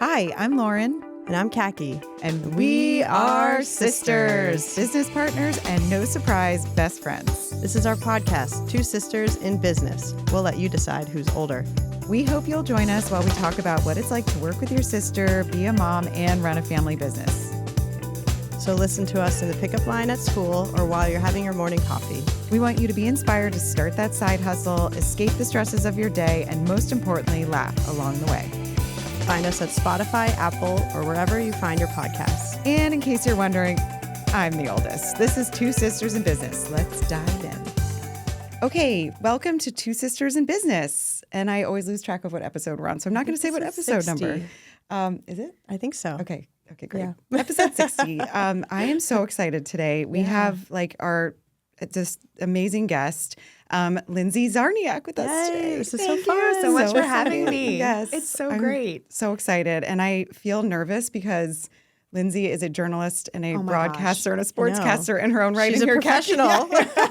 Hi, I'm Lauren. And I'm Khaki. And we are sisters, business partners, and no surprise, best friends. This is our podcast, Two Sisters in Business. We'll let you decide who's older. We hope you'll join us while we talk about what it's like to work with your sister, be a mom, and run a family business. So listen to us in the pickup line at school or while you're having your morning coffee. We want you to be inspired to start that side hustle, escape the stresses of your day, and most importantly, laugh along the way. Find us at Spotify, Apple, or wherever you find your podcasts. And in case you're wondering, I'm the oldest. This is Two Sisters in Business. Let's dive in. Okay, welcome to Two Sisters in Business. And I always lose track of what episode we're on, so I'm not going to say what episode 60. number. Is it? I think so. Okay, great. Yeah. Episode 60. I am so excited today. We have our just amazing guest, Lindsay Czarniak with us today. This is Thank so fun. you so much for having excited. me. Yes. It's so I'm great. So excited. And I feel nervous because Lindsay is a journalist and a Oh my broadcaster and a know. sportscaster in her own right. She's and a you're professional.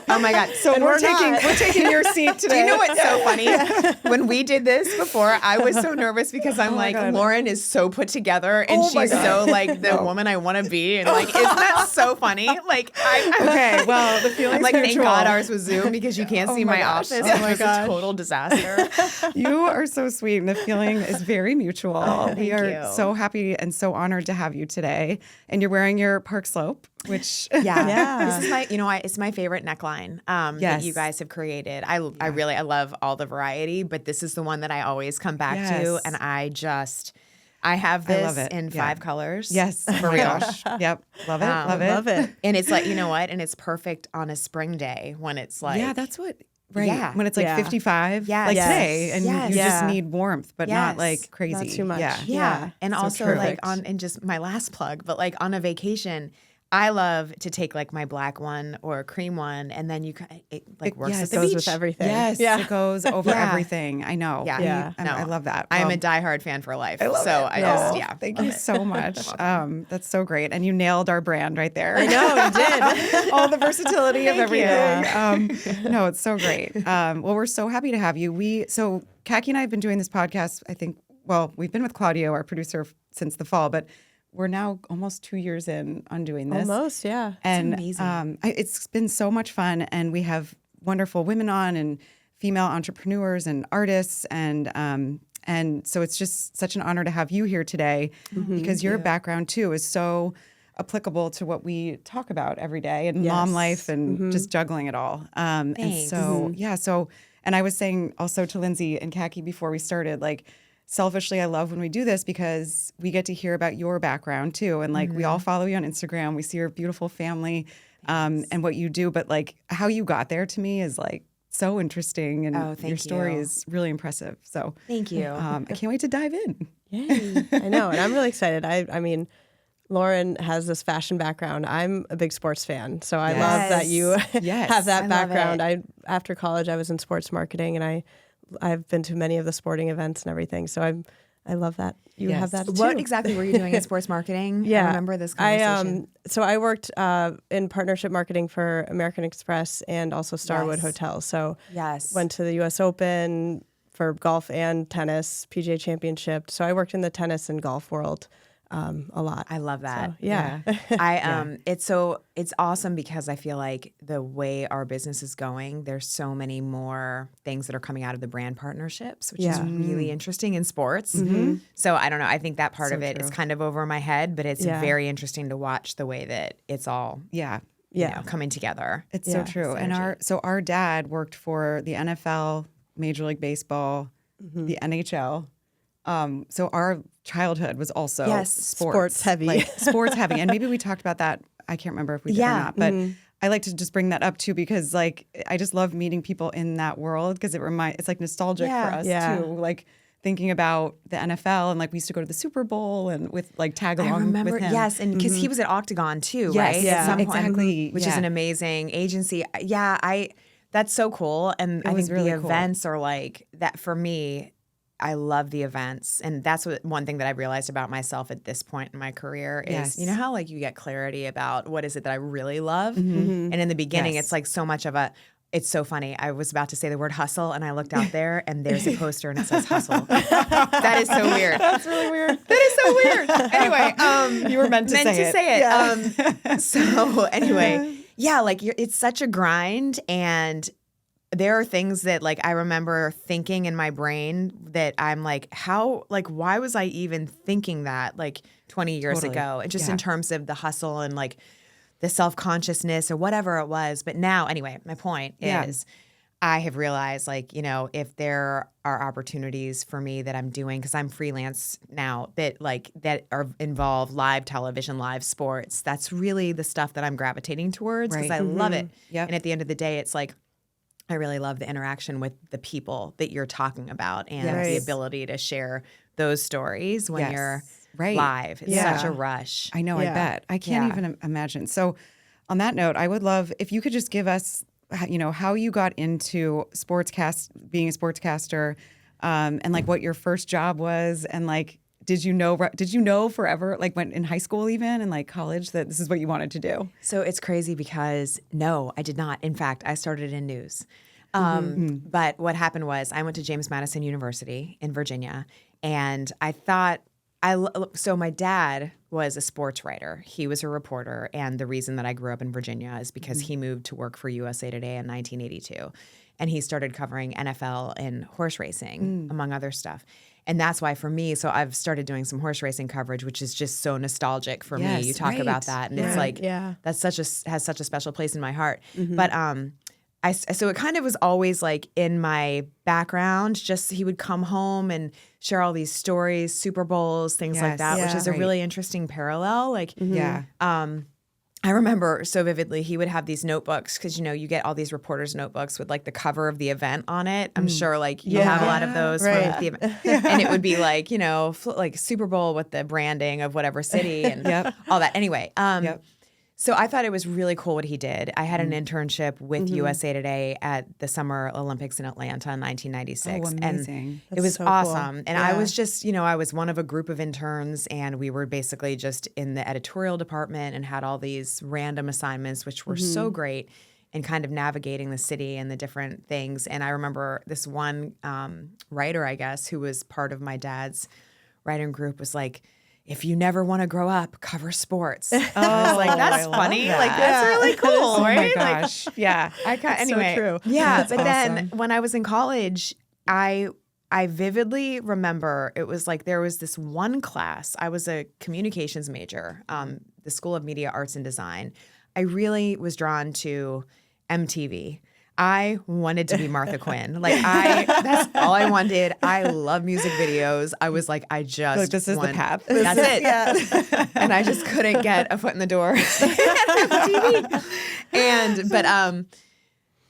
Oh my God. So And we're taking your seat today. Do you know what's so funny? When we did this before, I was so nervous because I'm like, God. Lauren is so put together and Oh my she's God. so like the woman I want to be. And like, isn't that so funny? Like, Okay, well, the feeling's I'm like, thank mutual. God ours was Zoom because you can't see my my gosh. office. Oh It my was gosh. a total disaster. You are so sweet, and the feeling is very mutual. We thank are you. so happy and so honored to have you today. And you're wearing your Park Slope, which Yeah. This is my, it's my favorite neckline that Yes. you guys have created. I love all the variety, but this is the one that I always come back Yes. to, and I have I love this it. in Yeah. 5 colors. yes, for real. Gosh. Yep, love it, love it. Love it. And it's like, you know what? And it's perfect on a spring day when it's like, Yeah, that's what. Right. Yeah. When it's like Yeah. 55, Yes. like Yes. today, and Yes. you just Yeah. need warmth, but not Yes. like crazy. Not too much. Yeah. Yeah. And So also true. like and just my last plug, but like on a vacation, I love to take like my black one or a cream one, and then it like works yes. at the Goes beach. with everything. Yes, Yeah. it goes over Yeah. everything. I know. Yeah. Yeah. And I love that. I am Well, a diehard fan for life. I love so it. I Yeah. just, Oh, yeah. Thank love you it. so much. That's so great. And you nailed our brand right there. I know, you did. All the versatility of Thank you. everything. No, it's so great. Well, we're so happy to have you. So Khaki and I have been doing this podcast, I think, we've been with Claudio, our producer, since the fall, but we're now almost 2 years in on doing this. Almost, yeah. And amazing. It's been so much fun. And we have wonderful women on and female entrepreneurs and artists. And so it's just such an honor to have you here today because your background, too, is so applicable to what we talk about every day and mom Yes. life and just juggling it all. And Thanks. so, and I was saying also to Lindsay and Khaki before we started, like, selfishly, I love when we do this because we get to hear about your background too. And like, we all follow you on Instagram. We see your beautiful family and what you do. But like, how you got there to me is like so interesting. And Oh, thank your story you. is really impressive. So Thank you. I can't wait to dive in. Yay. I know, and I'm really excited. I mean, Lauren has this fashion background. I'm a big sports fan, so I love that you Yes. have that I love background. After college, I was in sports marketing, and I've been to many of the sporting events and everything. So I love that you Yes. have that too. What exactly were you doing in sports marketing? Yeah, I remember this conversation. So I worked in partnership marketing for American Express and also Starwood Yes. Hotels. So Yes. went to the U.S. Open for golf and tennis, PGA Championship. So I worked in the tennis and golf world a lot. I love that. So, yeah. It's awesome because I feel like the way our business is going, there's so many more things that are coming out of the brand partnerships, which is really interesting in sports. So I don't know. I think that part So of it true. is kind of over my head, but it's Yeah. very interesting to watch the way that it's all Yeah. you know, coming together. It's Yeah. so true. And our dad worked for the NFL, Major League Baseball, the NHL. So our childhood was also Yes. Sports heavy. like sports heavy. And maybe we talked about that. I can't remember if we did or not, but I like to just bring that up too, because like, I just love meeting people in that world because it's like nostalgic for us Yeah. too. Like thinking about the NFL and like we used to go to the Super Bowl and with like tag along I remember, with him. yes, and because he was at Octagon too, Yes, right? yeah, At some point, exactly, which is yeah. an amazing agency. Yeah, that's so cool, and I was think really the cool. events are like that for me. I love the events, and that's one thing that I've realized about myself at this point in my career is, Yes. you know how like you get clarity about what is it that I really love, and in the beginning, Yes. it's like so much of a. It's so funny. I was about to say the word hustle, and I looked out there, and there's a poster, and it says hustle. That is so weird. That's really weird. That is so weird. Anyway, You were meant to say it. So anyway, yeah, like it's such a grind, and there are things that like I remember thinking in my brain that I'm like, why was I even thinking that like 20 years ago? And just in terms of the hustle and like the self-consciousness or whatever it was. But now, anyway, my point is I have realized like, if there are opportunities for me that I'm doing, because I'm freelance now, that are involve live television, live sports, that's really the stuff that I'm gravitating towards because I love it. Yep. And at the end of the day, it's like, I really love the interaction with the people that you're talking about and the ability to share those stories when you're live. It's such a rush. I know, I bet. I can't even imagine. So on that note, I would love if you could just give us, how you got into being a sportscaster, and like what your first job was, and like, did you know forever, like when in high school even and like college, that this is what you wanted to do? So it's crazy because no, I did not. In fact, I started in news. But what happened was I went to James Madison University in Virginia, and I thought so my dad was a sports writer. He was a reporter, and the reason that I grew up in Virginia is because he moved to work for USA Today in 1982, and he started covering NFL and horse racing, among other stuff. And that's why for me, so I've started doing some horse racing coverage, which is just so nostalgic for me. You talk about that, and it's like that's has such a special place in my heart. But so it kind of was always like in my background. Just he would come home and share all these stories, Super Bowls, things like that, which is a really interesting parallel. Like, I remember so vividly he would have these notebooks because, you get all these reporters' notebooks with like the cover of the event on it. I'm sure like you have a lot of those from the event. And it would be like, like Super Bowl with the branding of whatever city and all that. Anyway, so I thought it was really cool what he did. I had an internship with USA Today at the Summer Olympics in Atlanta in 1996. Oh, amazing. And it was so awesome. Cool. And I was just, I was one of a group of interns, and we were basically just in the editorial department and had all these random assignments, which were so great, and kind of navigating the city and the different things. And I remember this one writer, I guess, who was part of my dad's writing group was like, if you never want to grow up, cover sports. I was like, that's funny. That. Like, that's really cool, right? Oh my gosh. Anyway. So true. Yeah. But then when I was in college, I vividly remember it was like there was this one class. I was a communications major, the School of Media Arts and Design. I really was drawn to MTV. I wanted to be Martha Quinn. That's all I wanted. I love music videos. I was like, this is the path. That's it. Yeah. And I just couldn't get a foot in the door at MTV.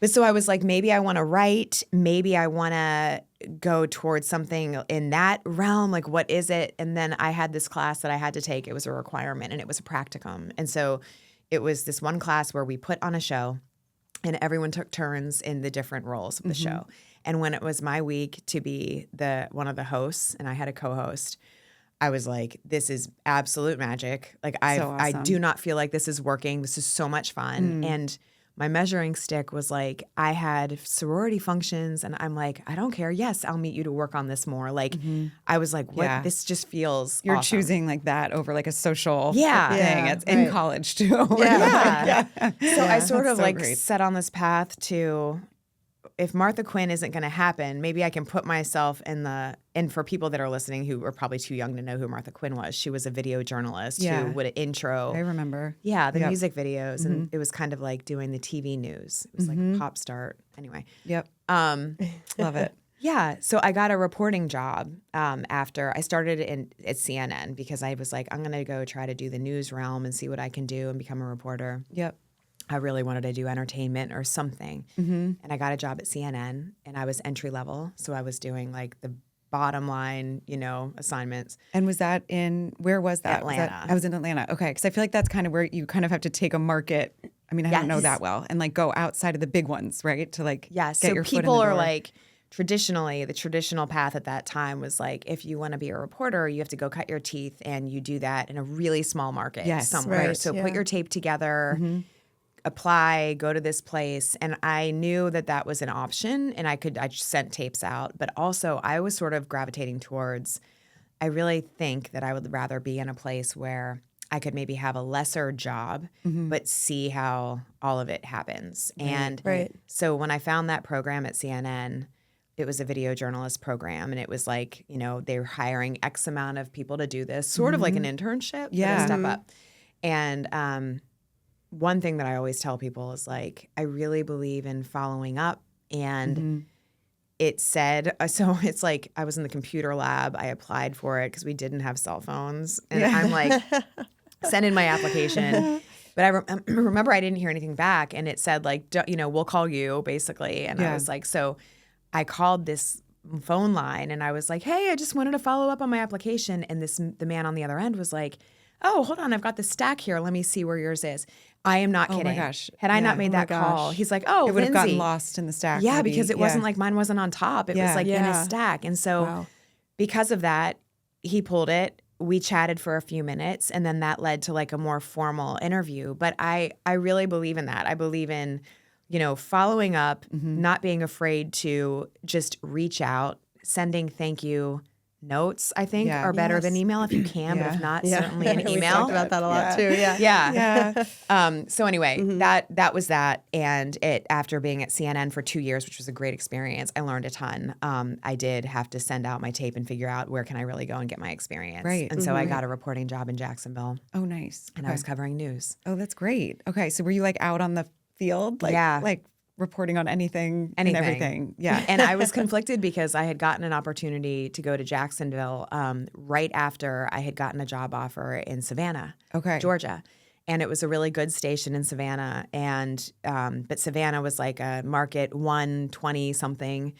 But so I was like, maybe I want to write. Maybe I want to go towards something in that realm. Like, what is it? And then I had this class that I had to take. It was a requirement, and it was a practicum. And so it was this one class where we put on a show, and everyone took turns in the different roles of the show. And when it was my week to be one of the hosts, and I had a co-host, I was like, this is absolute magic. Like, awesome. I do not feel like this is working. This is so much fun. And my measuring stick was like, I had sorority functions, and I'm like, I don't care. Yes, I'll meet you to work on this more. Like, I was like, what? Yeah. This just feels You're awesome. choosing like that over like a social thing. Yeah, It's in college too. So I sort of set on this path to, if Martha Quinn isn't going to happen, maybe I can put myself and for people that are listening who are probably too young to know who Martha Quinn was, she was a video journalist who would intro. I remember. Yeah, the music videos. And it was kind of like doing the TV news. It was like a pop start. Anyway. Yep. Love it. Yeah. So I got a reporting job after I started at CNN because I was like, I'm going to go try to do the news realm and see what I can do and become a reporter. Yep. I really wanted to do entertainment or something. And I got a job at CNN, and I was entry level. So I was doing like the bottom line, assignments. And was that where was that? Atlanta. I was in Atlanta. Okay. Because I feel like that's kind of where you kind of have to take a market. I mean, I don't know that well. And like go outside of the big ones, right? To like get so your foot in the people door. are like, traditionally, the traditional path at that time was like, if you want to be a reporter, you have to go cut your teeth, and you do that in a really small market somewhere. Right, so put your tape together, apply, go to this place. And I knew that was an option, and I just sent tapes out. But also I was sort of gravitating towards I really think that I would rather be in a place where I could maybe have a lesser job, but see how all of it happens. And so when I found that program at CNN, it was a video journalist program, and it was like, they were hiring X amount of people to do this, sort of like an internship, but a step up. And one thing that I always tell people is like, I really believe in following up. And it said, so it's like I was in the computer lab. I applied for it because we didn't have cell phones. And I'm like, send in my application. But I remember I didn't hear anything back. And it said like, we'll call you basically. And I was like, so I called this phone line and I was like, hey, I just wanted to follow up on my application. And the man on the other end was like, oh, hold on, I've got the stack here. Let me see where yours is. I am not kidding. Oh my gosh. Had I not made that call, he's like, oh, it would have Lindsay. gotten lost in the stack. Yeah, maybe. because it wasn't like mine wasn't on top. It was like in a stack. And so because of that, he pulled it. We chatted for a few minutes, and then that led to like a more formal interview. But I really believe in that. I believe in, following up, not being afraid to just reach out, sending thank you notes, I think, are better than email if you can, but if not, certainly an email. We talked about that a lot too. So anyway, that was that. And after being at CNN for 2 years, which was a great experience, I learned a ton. I did have to send out my tape and figure out where can I really go and get my experience. Right. And so I got a reporting job in Jacksonville. Oh, nice. And I was covering news. Oh, that's great. Okay. So were you like out on the field? Like, like reporting on anything and everything. Yeah. And I was conflicted because I had gotten an opportunity to go to Jacksonville right after I had gotten a job offer in Savannah, Georgia. And it was a really good station in Savannah. And but Savannah was like a market 120 something.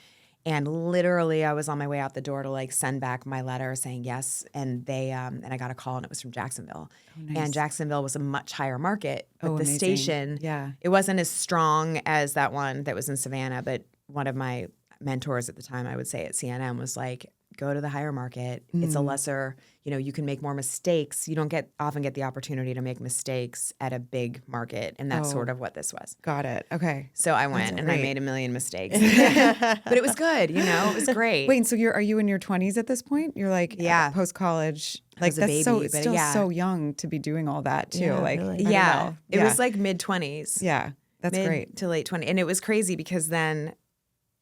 And literally I was on my way out the door to like send back my letter saying yes. And they and I got a call and it was from Jacksonville. Oh, nice. And Jacksonville was a much higher market. But the station, it wasn't as strong as that one that was in Savannah. But one of my mentors at the time, I would say at CNN, was like, go to the higher market. It's a lesser, you can make more mistakes. You don't often get the opportunity to make mistakes at a big market. And that's sort of what this was. Got it. Okay. So I went and I made a million mistakes. But it was good, it was great. Wait, so are you in your 20s at this point? You're like post-college. Like that's baby, still so young to be doing all that too. Yeah, like really. It was like mid-20s. Yeah. That's great. To late 20s. And it was crazy because then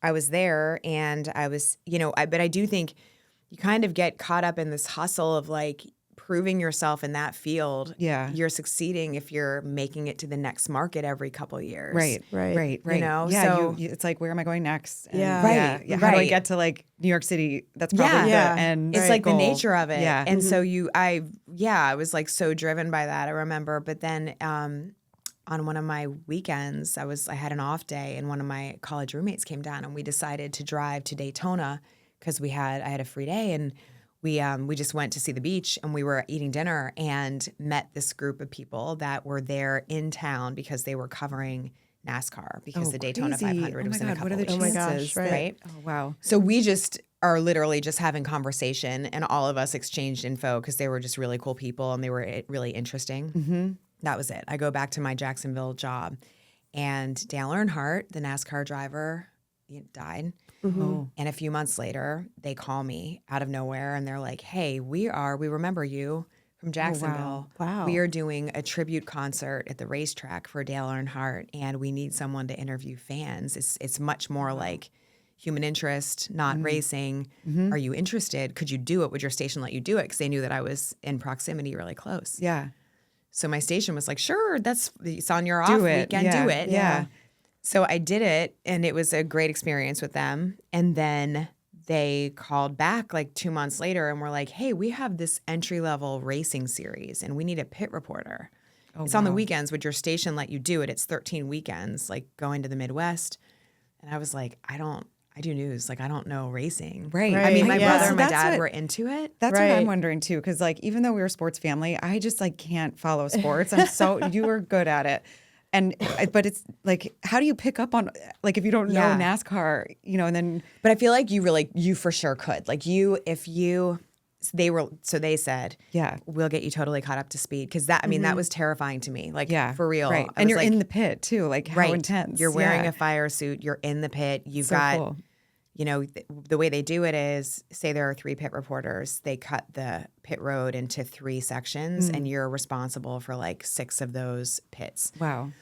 I was there and I was, but I do think you kind of get caught up in this hustle of like proving yourself in that field. Yeah. You're succeeding if you're making it to the next market every couple of years. Right. So it's like, where am I going next? And How do I get to like New York City? That's probably the end. It's like goal. the nature of it. Yeah. And so I was like so driven by that. I remember, but then on one of my weekends, I had an off day, and one of my college roommates came down, and we decided to drive to Daytona because I had a free day, and we just went to see the beach, and we were eating dinner and met this group of people that were there in town because they were covering NASCAR because the Daytona 500 was in a couple of weeks. Oh my gosh! Right? Oh wow! So we just are literally just having conversation, and all of us exchanged info because they were just really cool people and they were really interesting. Mm-hmm. That was it. I go back to my Jacksonville job, and Dale Earnhardt, the NASCAR driver, died. Mm-hmm. And a few months later, they call me out of nowhere, and they're like, "Hey, we remember you from Jacksonville. Oh, wow. We are doing a tribute concert at the racetrack for Dale Earnhardt, and we need someone to interview fans. It's much more like human interest, not racing. Mm-hmm. Are you interested? Could you do it? Would your station let you do it?" Because they knew that I was in proximity really close. Yeah. So my station was like, sure, it's on your off weekend, do it. Yeah. So I did it, and it was a great experience with them. And then they called back like 2 months later and were like, hey, we have this entry-level racing series, and we need a pit reporter. It's on the weekends. Would your station let you do it? It's 13 weekends, like going to the Midwest. And I was like, I do news. Like, I don't know racing. Right. I mean, my brother and my dad were into it. That's what I'm wondering too. Cause like, even though we were a sports family, I just like can't follow sports. You were good at it. But it's like, how do you pick up on, like, if you don't know NASCAR, and then. But I feel like you for sure could. Like they said, we'll get you totally caught up to speed. Cause that was terrifying to me. Like, for real. Right. And you're in the pit too. Like, how intense. You're wearing a fire suit. You're in the pit. You've got, the way they do it is, say there are 3 pit reporters, they cut the pit road into 3 sections, and you're responsible for like 6 of those pits. Wow.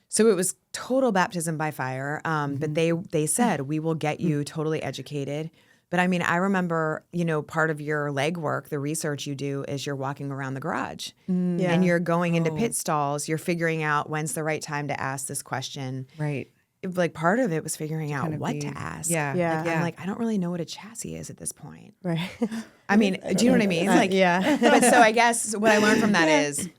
So it was total baptism by fire. But they said, we will get you totally educated. But I mean, I remember, part of your legwork, the research you do is you're walking around the garage and you're going into pit stalls. You're figuring out when's the right time to ask this question. Right. Like part of it was figuring out what to ask. Yeah. Yeah. I'm like, I don't really know what a chassis is at this point. Right. I mean, do you know what I mean? Like, yeah. But so I guess what I learned from that is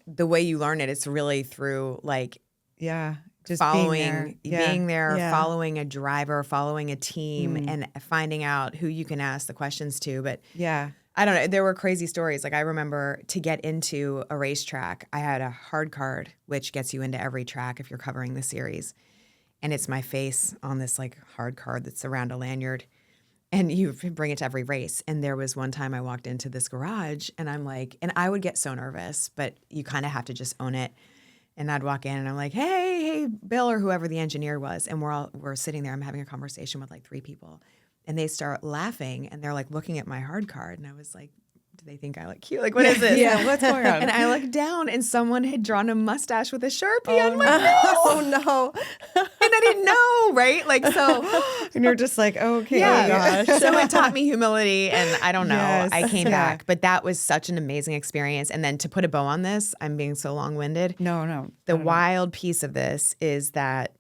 the way you learn it, it's really through like just following, being there, Yeah. following a driver, following a team, and finding out who you can ask the questions to. But I don't know. There were crazy stories. Like I remember to get into a racetrack, I had a hard card, which gets you into every track if you're covering the series. And it's my face on this like hard card that's around a lanyard. And you bring it to every race. And there was one time I walked into this garage and I'm like, and I would get so nervous, but you kind of have to just own it. And I'd walk in and I'm like, hey, Bill, or whoever the engineer was. And we're sitting there. I'm having a conversation with like 3 people. And they start laughing and they're like looking at my hard card. And I was like, do they think I look cute? Like, what is this? Yeah, what's going on? And I looked down and someone had drawn a mustache with a Sharpie on my face. Oh no. And I didn't know, right? Like, so. And you're just like, okay. Yeah. So it taught me humility, and I don't know. Yes. I came back, but that was such an amazing experience. And then to put a bow on this, I'm being so long-winded. No. The wild piece of this is that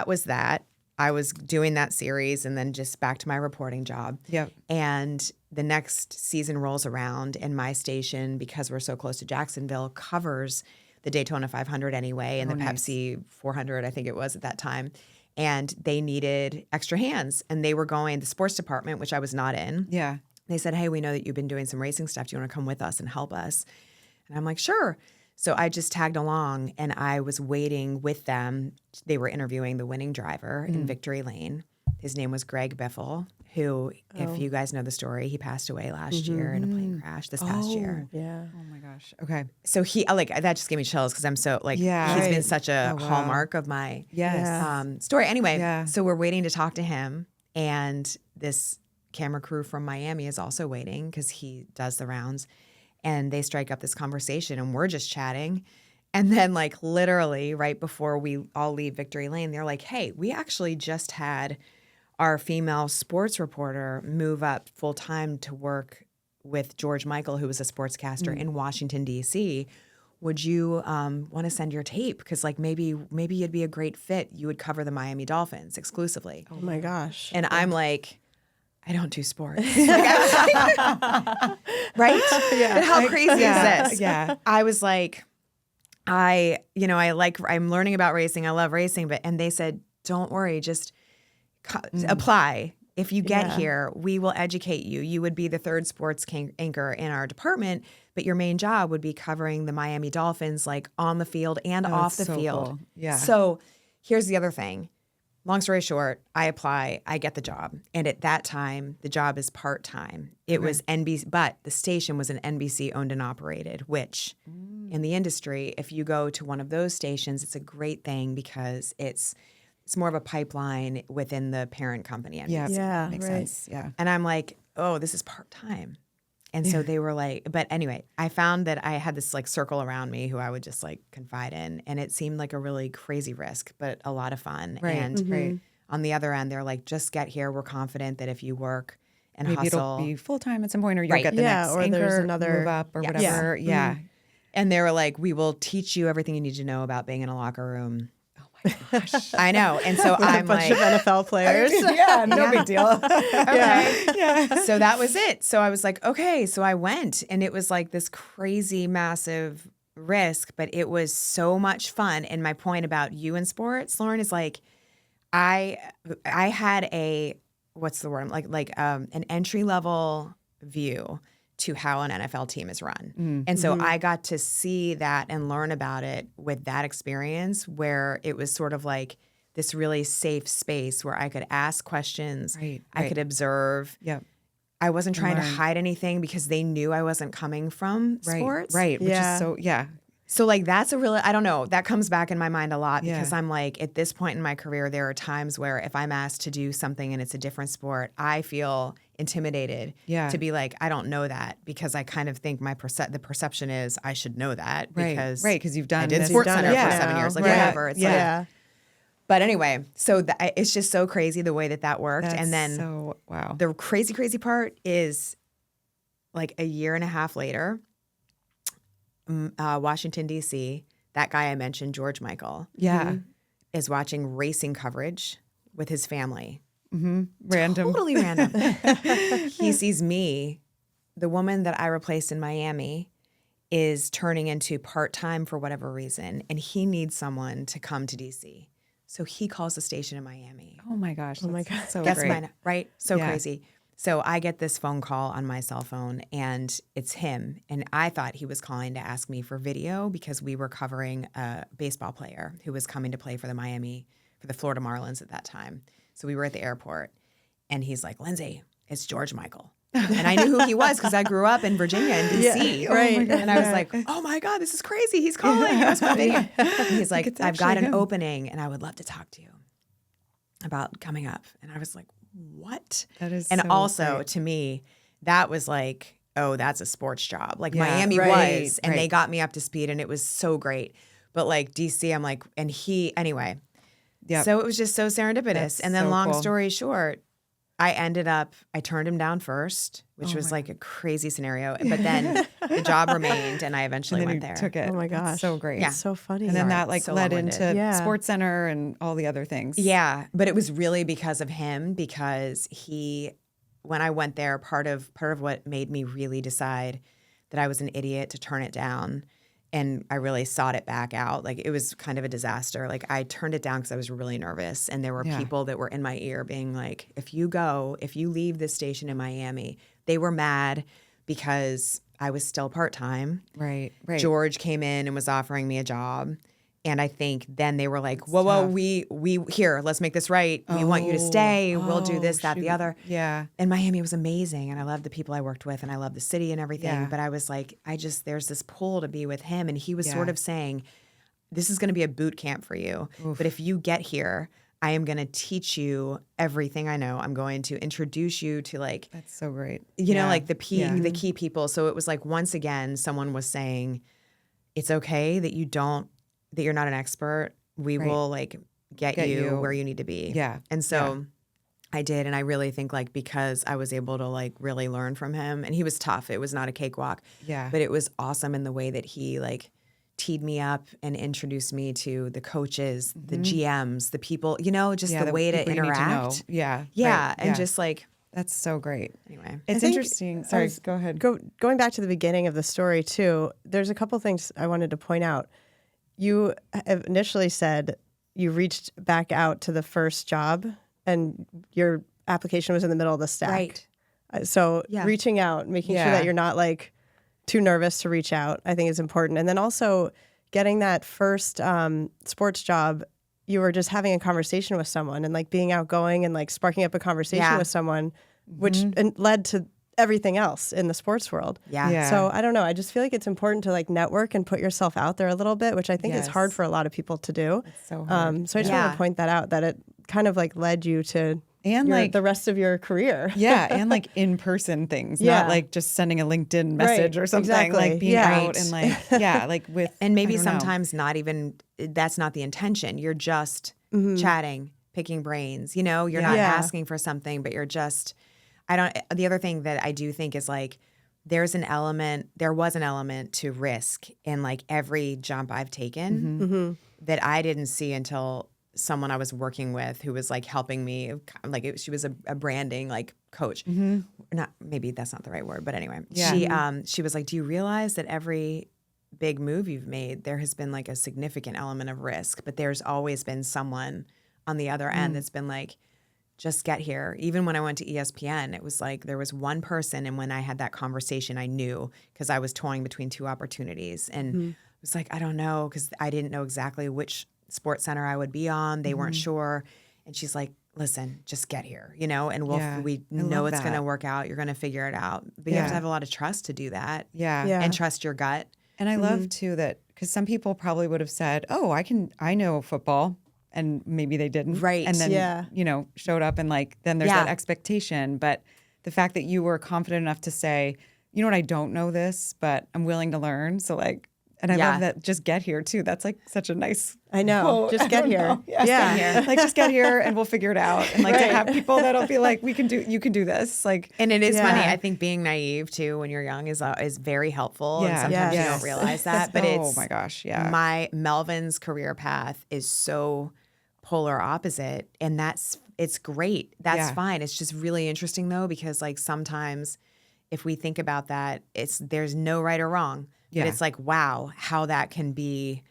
was that. I was doing that series and then just back to my reporting job. Yep. And the next season rolls around, and my station, because we're so close to Jacksonville, covers the Daytona 500 anyway, and the Pepsi 400, I think it was at that time. And they needed extra hands, and they were going, the sports department, which I was not in. Yeah. They said, hey, we know that you've been doing some racing stuff. Do you want to come with us and help us? And I'm like, sure. So I just tagged along, and I was waiting with them. They were interviewing the winning driver in Victory Lane. His name was Greg Biffle, who, if you guys know the story, he passed away last year in a plane crash this past year. Yeah. Oh my gosh. Okay. So he, like, that just gave me chills because I'm so, like, he's been such a hallmark of my story. Anyway, so we're waiting to talk to him, and this camera crew from Miami is also waiting because he does the rounds. And they strike up this conversation, and we're just chatting. And then, like, literally right before we all leave Victory Lane, they're like, hey, we actually just had our female sports reporter move up full time to work with George Michael, who was a sportscaster in Washington, D.C. Would you want to send your tape? Because, like, maybe you'd be a great fit. You would cover the Miami Dolphins exclusively. Oh my gosh. And I'm like, I don't do sports. Like, right? Yeah. But how crazy is this? Yeah. I was like, I'm learning about racing. I love racing. And they said, don't worry, just apply. If you get here, we will educate you. You would be the 3rd sports anchor in our department, but your main job would be covering the Miami Dolphins, like on the field and off the field. Cool. Yeah. So here's the other thing. Long story short, I apply, I get the job. And at that time, the job is part-time. It was NBC, but the station was an NBC owned and operated, which in the industry, if you go to one of those stations, it's a great thing because it's more of a pipeline within the parent company. NBC. Yeah, Makes sense. Yeah. And I'm like, oh, this is part-time. And so they were like, but anyway, I found that I had this like circle around me who I would just like confide in. And it seemed like a really crazy risk, but a lot of fun. Right. And on the other end, they're like, just get here. We're confident that if you work and Maybe hustle. it'll be full-time at some point, or you'll get the Yeah, next or anchor, there's another- move up or Yes. whatever. Yeah. And they were like, we will teach you everything you need to know about being in a locker room. Oh my gosh. I know. And so I'm a bunch like, of NFL players. Yeah, no big deal. okay. Yeah. So that was it. So I was like, okay. So I went, and it was like this crazy, massive risk, but it was so much fun. And my point about you in sports, Lauren, is like, I had what's the word? Like an entry level view to how an NFL team is run. And so I got to see that and learn about it with that experience, where it was sort of like this really safe space where I could ask questions. Right, I could observe. Yep. I wasn't trying to learn. hide anything because they knew I wasn't coming from sports. Right. Which Yeah. is so, So like that's a really, I don't know, that comes back in my mind a lot because Yeah. I'm like, at this point in my career, there are times where if I'm asked to do something and it's a different sport, I feel intimidated Yeah. to be like, I don't know that because I kind of think the perception is I should know that because Right, because you've done I did this. Sports You've done Center it for now. 7 years, like Right. whatever. It's like, Yeah. but anyway, so it's just so crazy the way that worked. That's and then so wow. the crazy part is like a year and a half later, Washington, D.C., that guy I mentioned, George Michael, Yeah. is watching racing coverage with his family. Random. Totally random. He sees me, the woman that I replaced in Miami, is turning into part-time for whatever reason, and he needs someone to come to D.C. So he calls the station in Miami. Oh my gosh. Oh my God. So Guess great. mine, right? So Yeah. crazy. So I get this phone call on my cell phone, and it's him. And I thought he was calling to ask me for video because we were covering a baseball player who was coming to play for the Florida Marlins at that time. So we were at the airport, and he's like, Lindsay, it's George Michael. And I knew who he was because I grew up in Virginia and D.C. Yeah, right. Oh my God. And I was like, oh my God, this is crazy. He's calling. He wants my video. And he's like, it's I've got actually an him. opening, and I would love to talk to you about coming up. And I was like, what? That is And so also great. to me, that was like, oh, that's a sports job. Like Yeah, Miami right, was, and they right. got me up to speed, and it was so great. But like DC, I'm like, and he anyway. Yep. So it was just so serendipitous. That's and then so long cool. story short, I turned him down first, which Oh was my like a crazy scenario. But then the job remained, and I eventually And then went you there. took it. Oh my That's gosh. so great. Yeah. It's so funny. And then Sorry, that like so led long-winded. into Yeah. Sports Center and all the other things. Yeah, but it was really because of him, because when I went there, part of what made me really decide that I was an idiot to turn it down, and I really sought it back out. Like it was kind of a disaster. Like I turned it down because I was really nervous, and there were Yeah. people that were in my ear being like, if you leave this station in Miami, they were mad because I was still part-time. Right. Right. George came in and was offering me a job. And I think then they were like, whoa, tough. we here, let's make this right. We want you to stay. We'll do this, that, the shoot. other. Yeah. And Miami was amazing. And I loved the people I worked with, and I loved the city and everything. Yeah. But I was like, there's this pull to be with him. And he was sort Yeah. of saying, this is going to be a boot camp for you. But if you get here, I am going to teach you everything I know. I'm going to introduce you to like, That's so great. you know, Yeah. like the Yeah. key people. So it was like, once again, someone was saying, it's okay that you're not an expert. We Right. will like get you where you need to be. Yeah. And so I did. And I really think like, because I was able to like really learn from him, and he was tough. It was not a cakewalk. Yeah. But it was awesome in the way that he like teed me up and introduced me to the coaches, the GMs, the people, you know, just Yeah, the way to people you need to know. interact. Yeah. Yeah. Right. And just like, that's so great. anyway. It's think interesting. I Sorry, was go ahead. Going back to the beginning of the story too, there's a couple things I wanted to point out. You initially said you reached back out to the first job, and your application was in the middle of the stack. Right. So Yeah. reaching out, making sure Yeah. that you're not like too nervous to reach out, I think is important. And then also getting that first sports job, you were just having a conversation with someone and like being outgoing and like sparking up a conversation Yeah. with someone, which led to everything else in the sports world. Yeah. Yeah. So I don't know. I just feel like it's important to like network and put yourself out there a little bit, which I think is hard Yes. for a lot of people to do. so hard. So I just Yeah. want to point that out, that it kind of like led you to And like the rest of your career. yeah, and like in-person things, Yeah. not like just sending a LinkedIn message or something. exactly. Like being Yeah. out and like yeah, like with And maybe I don't know. sometimes not even, that's not the intention. You're just chatting, picking brains. You know, you're not Yeah. asking for something, but you're just, the other thing that I do think is like, there was an element to risk in like every jump I've taken that I didn't see until someone I was working with who was like helping me, like she was a branding like coach. Not, maybe that's not the right word, but anyway, Yeah. she was like, do you realize that every big move you've made, there has been like a significant element of risk, but there's always been someone on the other end that's been like, just get here. Even when I went to ESPN, it was like there was one person, and when I had that conversation, I knew, because I was toying between two opportunities, and it was like, I don't know, because I didn't know exactly which sports center I would be on. They weren't sure, and she's like, listen, just get here, you know, and Yeah. we I know love it's going to that. work out. You're going to figure it out, but you have Yeah. to have a lot of trust to do that, Yeah. Yeah. and trust your gut. And I love too that because some people probably would have said, "Oh, I know football," and maybe they didn't, Right? And then showed up and like then there's that expectation. But the fact that you were confident enough to say, "You know what, I don't know this, but I'm willing to learn." So like. And I love that just get here too. That's like such a nice I know. quote. Just get here. Yeah. Get here. Like just get here and we'll figure it out. And like to have people that'll be like, you can do this. Like And it is funny. I think being naive too when you're young is very helpful. And sometimes you don't realize that. But it's oh my gosh, yeah. My Melvin's career path is so polar opposite. And it's great. That's fine. It's just really interesting though, because like sometimes if we think about that, there's no right or wrong. Yeah. But it's like, wow, how that can be,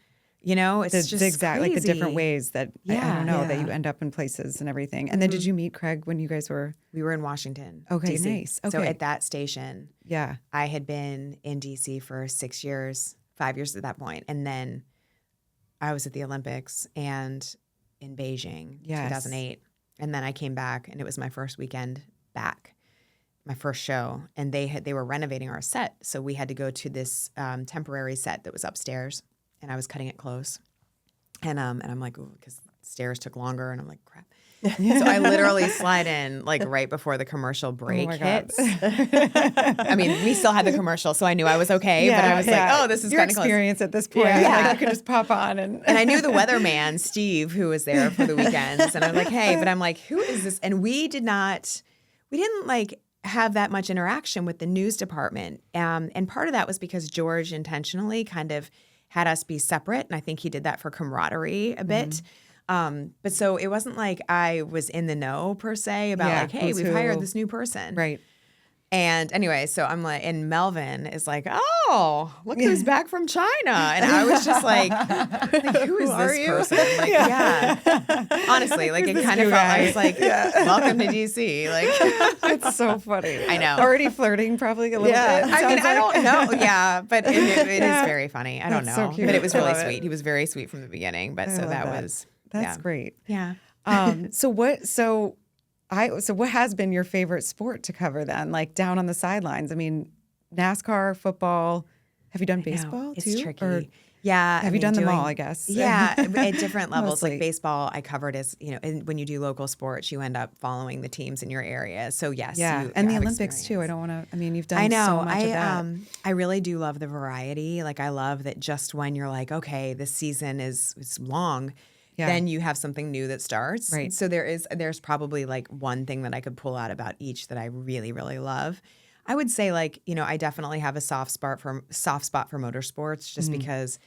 it's just exactly crazy. like the different ways that I don't know that you end up in places and everything. And then did you meet Craig when you guys were? We were in Washington. Okay, DC. nice. Okay. So at that station, Yeah. I had been in DC for 6 years, 5 years at that point, and then I was at the Olympics and in Beijing, 2008, and then I came back, and it was my first weekend back. My first show, and they were renovating our set, so we had to go to this temporary set that was upstairs, and I was cutting it close, and I'm like, because stairs took longer, and I'm like, crap. So I literally slide in like right before the commercial break hits. I mean, we still had the commercial, so I knew I was okay. But I was like, oh, this is your kind of close. experience at this point. Yeah. Like you could just pop on and I knew the weatherman, Steve, who was there for the weekends, and I'm like, hey, but I'm like, who is this? And we didn't like have that much interaction with the news department. And part of that was because George intentionally kind of had us be separate. And I think he did that for camaraderie a bit. But so it wasn't like I was in the know per se about like, hey, we've hired this new person. Right. And anyway, so I'm like, and Melvin is like, oh, look who's back from China. And I was just like who is this person? Like, honestly, like it kind of felt like I was like, welcome to DC. Like, it's so funny. I know. Already flirting probably a little bit. I mean, I don't know. Yeah, but it is very funny. I don't know. So cute. But it was really Love sweet. He was very sweet from the beginning. But so that's great. Yeah. So what has been your favorite sport to cover then? Like down on the sidelines? I mean, NASCAR, football. Have you done baseball too? It's tricky. Or have you done them all, I guess? Yeah, at different levels. Mostly. Like baseball, I covered as, and when you do local sports, you end up following the teams in your area. So yes. And the Olympics too. I don't want to, I mean, you've done so much of that. I really do love the variety. Like I love that just when you're like, okay, this season is long, then you have something new that starts. Right. So there's probably like one thing that I could pull out about each that I really, really love. I would say like, I definitely have a soft spot for motorsports just because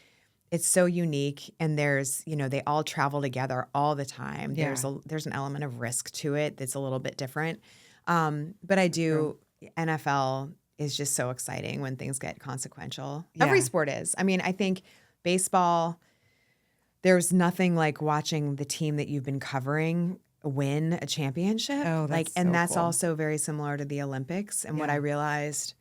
it's so unique and there's, they all travel together all the time. Yeah. There's an element of risk to it that's a little bit different. But I do, NFL is just so exciting when things get consequential. Yeah. Every sport is. I mean, I think baseball, there's nothing like watching the team that you've been covering win a championship. Oh, that's so that's cool. also very similar to the Olympics. And what I realized,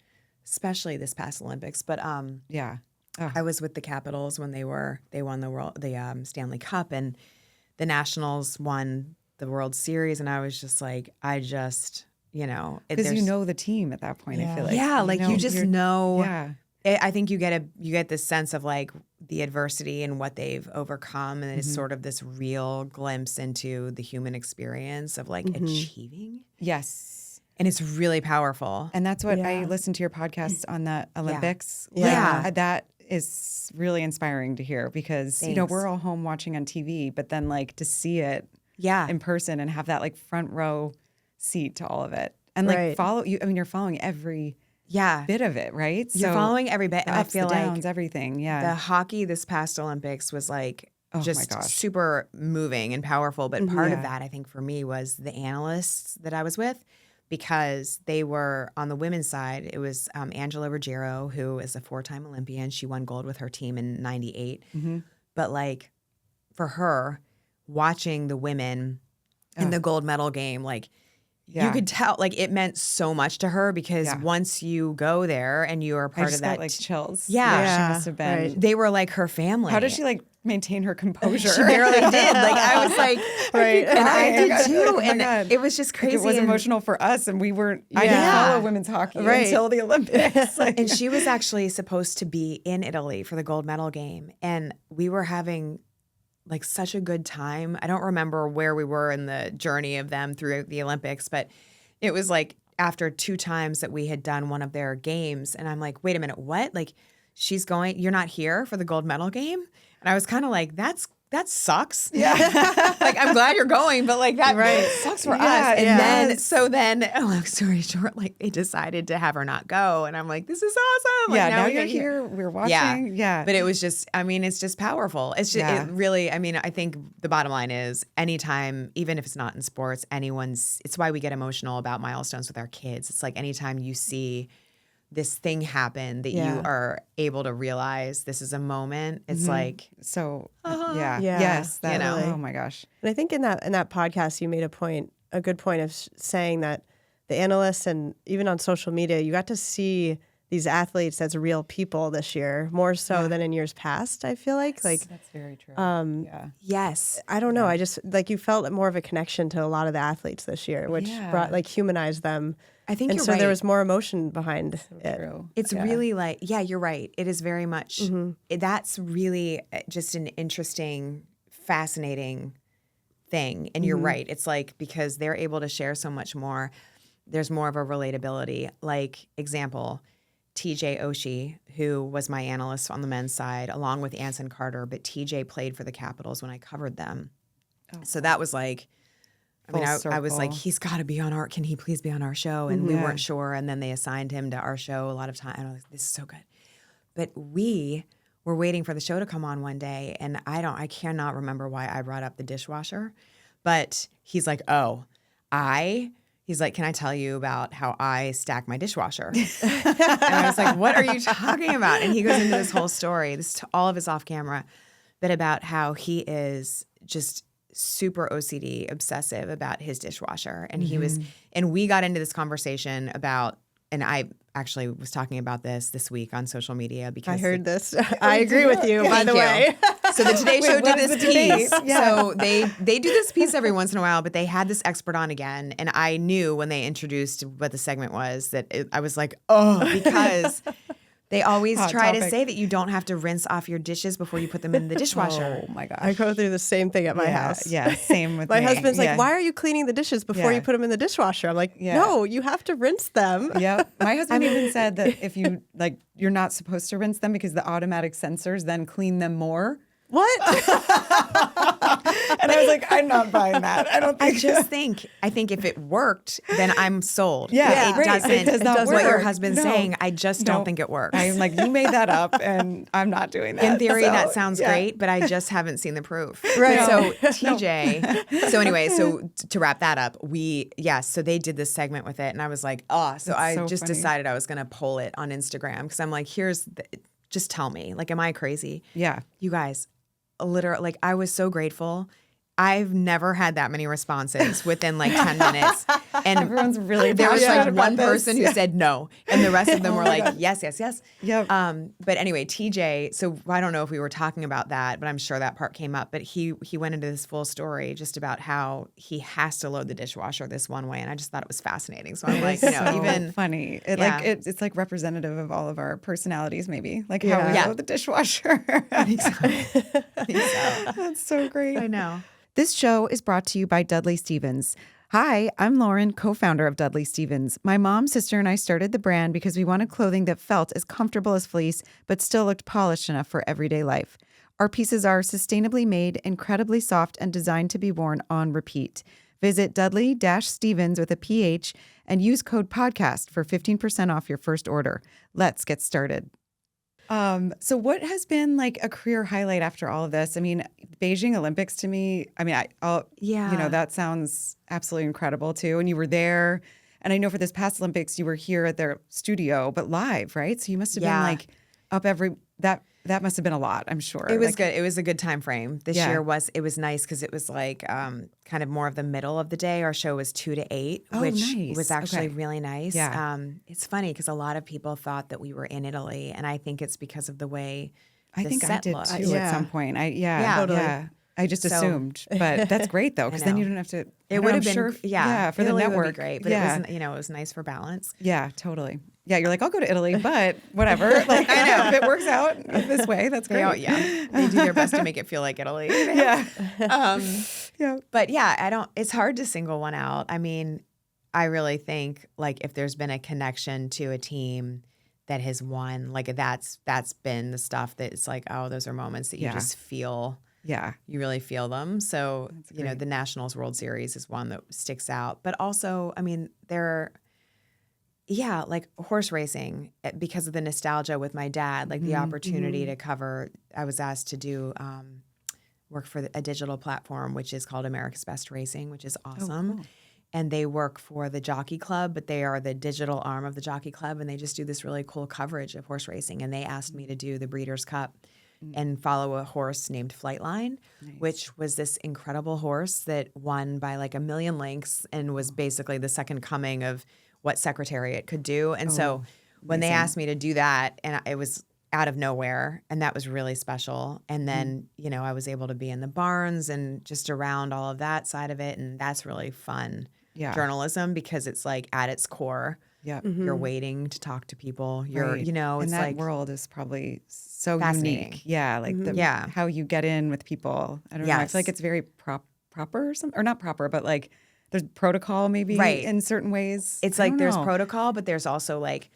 especially this past Olympics, but I was with the Capitals when they won the Stanley Cup, and the Nationals won the World Series, and I was just like, because you know the team at that point. I feel like you just know. Yeah. I think you get this sense of like the adversity and what they've overcome, and it's sort of this real glimpse into the human experience of like achieving. Yes. And it's really powerful. And that's what I listened to your podcast on the Olympics. Yeah. That is really inspiring to hear because, we're all home watching on TV, but then like to see it in person and have that like front row seat to all of it. And like follow you. I mean, you're following every bit of it, right? You're following every bit. The I ups, feel the like downs, everything. Yeah. The hockey this past Olympics was like just my super moving and powerful. But part of that, I think, for me was the analysts that I was with, because they were on the women's side. It was Angela Ruggiero, who is a 4-time Olympian. She won gold with her team in '98. But like for her, watching the women in the gold medal game, like you could tell, like it meant so much to her because once you go there and you are part of that, got, like chills. Yeah. She must have been. They were like her family. How did she like maintain her composure. She barely did. Like I was like, Right. and I did too. Oh my And God. it was just crazy. It was and, emotional for us, and we weren't. I Yeah. didn't follow women's hockey Right. until the Olympics. Like, and she was actually supposed to be in Italy for the gold medal game, and we were having like such a good time. I don't remember where we were in the journey of them through the Olympics, but it was like after 2 times that we had done one of their games, and I'm like, wait a minute, what? Like, you're not here for the gold medal game? And I was kind of like, that sucks. Yeah. Like, I'm glad you're going, but like that sucks for us. And then, long story short, like they decided to have her not go. And I'm like, this is awesome. Like, yeah, now we you're get here. We're watching. Yeah. But it was just, I mean, it's just powerful. It's just, it really, I mean, I think the bottom line is anytime, even if it's not in sports, it's why we get emotional about milestones with our kids. It's like anytime you see this thing happen that you are able to realize this is a moment. It's like, so, Yeah. yes. That, You know. Oh my gosh. And I think in that podcast, you made a good point of saying that the analysts and even on social media, you got to see these athletes as real people this year, more so than in years past, I feel like. Like, That's very true. Yeah. yes. I don't know. I just, like, you felt more of a connection to a lot of the athletes this year, which humanized them. I think And you're so right. there was more emotion behind it. True. It's really like, yeah, you're right. It is very much, that's really just an interesting, fascinating thing. And you're right. It's like, because they're able to share so much more, there's more of a relatability. Like, example, TJ Oshie, who was my analyst on the men's side, along with Anson Carter, but TJ played for the Capitals when I covered them. So that was like, I mean, I was like, he's got to be on can he please be on our show? And we weren't sure. And then they assigned him to our show a lot of time. And I was like, this is so good. But we were waiting for the show to come on one day. And I cannot remember why I brought up the dishwasher. But he's like, he's like, can I tell you about how I stack my dishwasher? And I was like, what are you talking about? And he goes into this whole story, all of his off camera, but about how he is just super OCD obsessive about his dishwasher. And he was, and we got into this conversation about, and I actually was talking about this week on social media because I heard this. I agree with you, by the way. So the Today Show did this piece. Yeah. So they do this piece every once in a while, but they had this expert on again. And I knew when they introduced what the segment was that I was like, because they always try to say that you don't have to rinse off your dishes before you put them in the dishwasher. Oh my gosh. I go through the same thing at my house. Yeah, same with My me. husband's like, Yeah. why are you cleaning the dishes before Yeah. you put them in the dishwasher? I'm like, no, you have to rinse them. Yep. My husband even said that if you you're not supposed to rinse them because the automatic sensors then clean them more. What? And I was like, I'm not buying that. I don't think. I think if it worked, then I'm sold. Yeah, It right. doesn't. It does not what your work. husband's No. saying, I just don't No. think it works. I'm like, you made that up, and I'm not doing that. In theory, So, that sounds yeah. great, but I just haven't seen the proof. Right. But so TJ, so anyway, so to wrap that up, so they did this segment with it, and I was like, so I so just funny. decided I was going to poll it on Instagram because I'm like, just tell me, like, am I crazy? Yeah. You guys, literally, like, I was so grateful. I've never had that many responses within like 10 minutes. And Everyone's really there was passionate like one about this. person who said no. And the rest of them were like, yes, yes, yes. Yep. But anyway, TJ, so I don't know if we were talking about that, but I'm sure that part came up. But he went into this full story just about how he has to load the dishwasher this one way. And I just thought it was fascinating. So I'm like, so even funny. It's like representative of all of our personalities, maybe. Like how we Yeah. load the dishwasher. I think so. That's so great. I know. This show is brought to you by Dudley Stevens. Hi, I'm Lauren, co-founder of Dudley Stevens. My mom, sister, and I started the brand because we wanted clothing that felt as comfortable as fleece, but still looked polished enough for everyday life. Our pieces are sustainably made, incredibly soft, and designed to be worn on repeat. Visit Dudley-Stevens with a PH and use code podcast for 15% off your first order. Let's get started. So what has been like a career highlight after all of this? I mean, Beijing Olympics to me, I mean, that sounds absolutely incredible too. And you were there. And I know for this past Olympics, you were here at their studio, but live, right? So you must have been like up that must have been a lot, I'm sure. It was good. It was a good time frame. This Yeah. year it was nice because it was like kind of more of the middle of the day. Our show was 2 to 8, which nice. was actually Okay. really nice. Yeah. It's funny because a lot of people thought that we were in Italy, and I think it's because of the way I the think I set did look. too Yeah. at some point. Yeah. Totally. I just So- assumed, but that's great though, because then know. you don't have to. I It know, would I'm have been, sure, for the Italy network. would be great, but it was, it was nice for balance. Yeah, totally. Yeah, you're like, I'll go to Italy, but whatever. Like, I know if it works out this way, that's great. They do their best to make it feel like Italy. Yeah. Yeah. But yeah, it's hard to single one out. I mean, I really think like if there's been a connection to a team that has won, like that's been the stuff that it's like, oh, those are moments that you just feel. Yeah. You really feel them. So, you know, great. the Nationals World Series is one that sticks out. But also, I mean, like horse racing, because of the nostalgia with my dad, like the opportunity to cover, I was asked to do work for a digital platform, which is called America's Best Racing, which is awesome. cool. And they work for the Jockey Club, but they are the digital arm of the Jockey Club. And they just do this really cool coverage of horse racing. And they asked me to do the Breeders' Cup and follow a horse named Flightline, which was this incredible horse that won by like 1 million lengths and was basically the second coming of what Secretariat could do. And so when they asked me to do that, and it was out of nowhere, and that was really special. And then, you know, I was able to be in the barns and just around all of that side of it. And that's really fun journalism, because it's like at its core, you're waiting to talk to people. You're, you know, it's and that like world is probably so fascinating. unique. Yeah, like how you get in with people. I don't know. I feel like it's very proper or something, or not proper, but like there's protocol maybe in certain ways. It's like there's protocol, but there's also like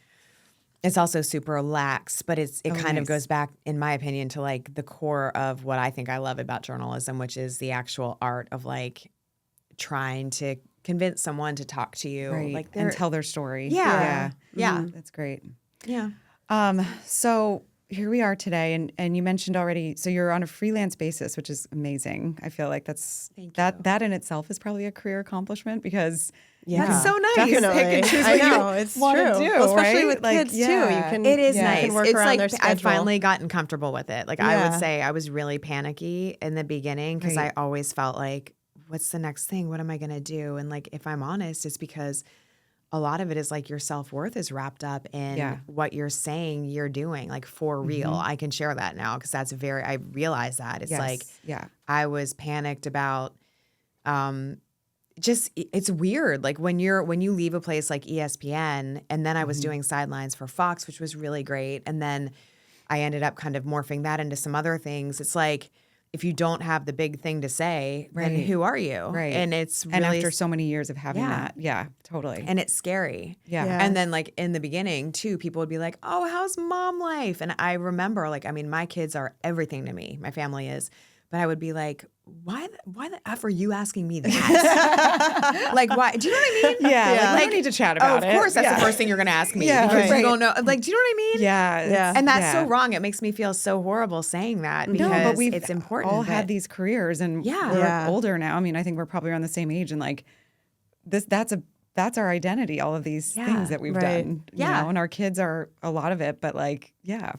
it's also super lax. But it kind of goes back, in my opinion, to like the core of what I think I love about journalism, which is the actual art of like trying to convince someone to talk to you, like and tell their story. Yeah. That's great. Yeah. So here we are today, and you mentioned already. So you're on a freelance basis, which is amazing. I feel like that in itself is probably a career accomplishment, because that's so nice. Definitely. Pick and choose I what know, you it's want true. to do, Well, especially right? with Like, kids too. You can It is you nice. can work It's around like their schedule. I've finally gotten comfortable with it. Like I would say I was really panicky in the beginning, because I always felt like, what's the next thing? What am I going to do? And like, if I'm honest, it's because a lot of it is like your self-worth is wrapped up in what you're saying you're doing, like for real. I can share that now, because I realize that. It's like, I was panicked about it's weird. Like when you leave a place like ESPN, and then I was doing sidelines for Fox, which was really great. And then I ended up kind of morphing that into some other things. It's like, if you don't have the big thing to say, then who are you? Right. And it's really, and after so many years of having that, totally. and it's scary. Yeah. And then like in the beginning too, people would be like, oh, how's mom life? And I remember like, I mean, my kids are everything to me. My family is. But I would be like, why the F are you asking me that? Like, why? Do you know what I mean? Yeah. Like, we don't need to chat about it. Of course, that's the first thing you're going to ask me. Yeah, because right. you don't know. Like, do you know what I mean? Yeah. And that's so wrong. It makes me feel so horrible saying that, because it's important. All had these careers, and we're older now. I mean, I think we're probably around the same age, and like that's our identity. All of these things that we've done, you know, and our kids are a lot of it. But like,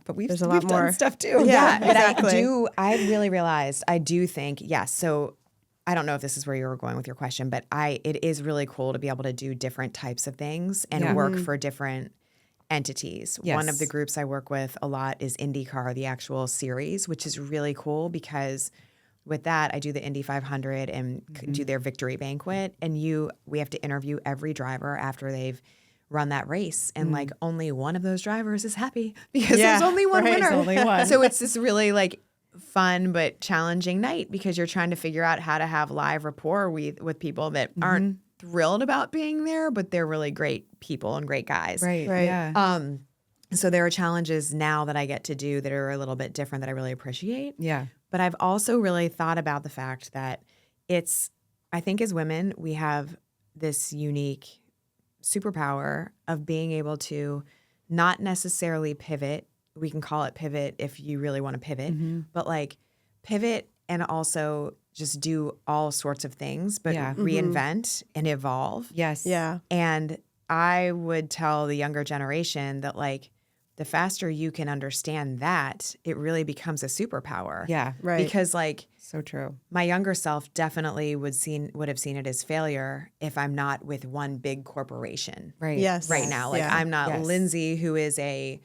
but we've done stuff too. Yeah, but exactly. I really realized, I do think, yes. So I don't know if this is where you were going with your question, but it is really cool to be able to do different types of things and work for different entities. Yes. One of the groups I work with a lot is IndyCar, the actual series, which is really cool, because with that, I do the Indy 500 and do their victory banquet. And we have to interview every driver after they've run that race. And like only one of those drivers is happy, because there's only one winner. Only one. So it's this really like fun but challenging night, because you're trying to figure out how to have live rapport with people that aren't thrilled about being there, but they're really great people and great guys. Right. Yeah. So there are challenges now that I get to do that are a little bit different that I really appreciate. Yeah. But I've also really thought about the fact that I think as women, we have this unique superpower of being able to not necessarily pivot. We can call it pivot if you really want to pivot, but like pivot and also just do all sorts of things, but reinvent and evolve. Yes. Yeah. And I would tell the younger generation that like, the faster you can understand that, it really becomes a superpower. Yeah. Right. Because like, So true. my younger self definitely would have seen it as failure if I'm not with one big corporation Right. Yes. right now. Like Yeah. I'm not Yes. Lindsay, who is a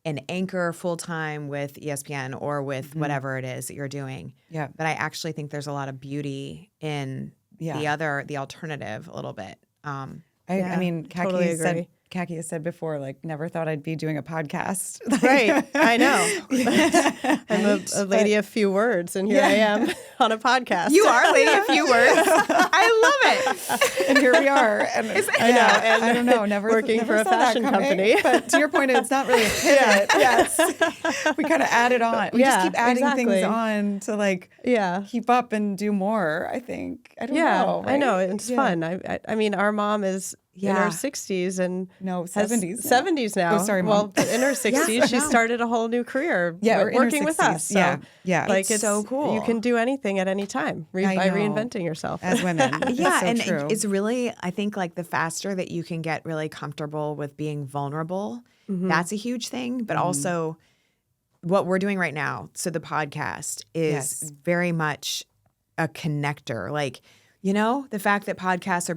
an anchor full time with ESPN or with whatever it is that you're doing. Yeah. But I actually think there's a lot of beauty in the alternative a little bit. I mean, totally agree. Kaki has said before, like, never thought I'd be doing a podcast. Right. I know. I'm a lady of few words, and here I am on a podcast. You are a lady of few words. I love it. And here we are. And I know. And I don't know. Never working never for a saw that fashion coming. company. But to your point, it's not really a pivot. Yes. We kind of added on. We just keep adding things on to like keep up and do more, I think. I don't know. Right? I know. It's fun. I mean, our mom is in her 60s and 70s. 70s now. Oh, sorry, Mom. Well, but in her 60s, she started a whole new career working with us. So, Like, it's so cool. You can do anything at any time by reinventing yourself. As women. And true. it's really, I think, like the faster that you can get really comfortable with being vulnerable, that's a huge thing. But also what we're doing right now, so the podcast is very much a connector. Like, you know, the fact that podcasts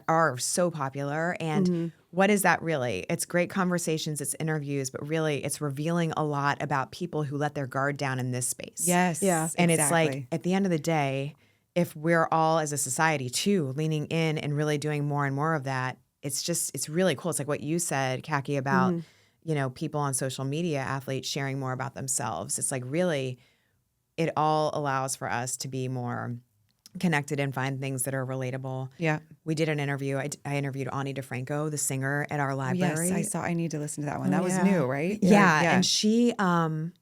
are so popular, and what is that really? It's great conversations, it's interviews, but really it's revealing a lot about people who let their guard down in this space. Yes. Yeah. And it's like, at the end of the day, if we're all as a society too leaning in and really doing more and more of that, it's really cool. It's like what you said, Kaki, about, you know, people on social media, athletes sharing more about themselves. It's like really, it all allows for us to be more connected and find things that are relatable. Yeah. We did an interview. I interviewed Ani DeFranco, the singer at our library. Yes, I saw. I need to listen to that one. That was new, right? Yeah. And she, her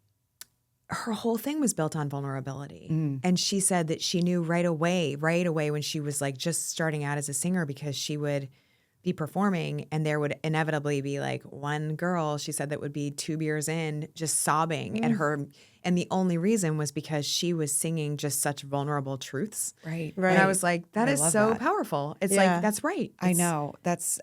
whole thing was built on vulnerability. And she said that she knew right away when she was like just starting out as a singer, because she would be performing and there would inevitably be like one girl, she said, that would be 2 beers in just sobbing and the only reason was because she was singing just such vulnerable truths. Right. And I was like, that is so powerful. It's like, that's right. I know.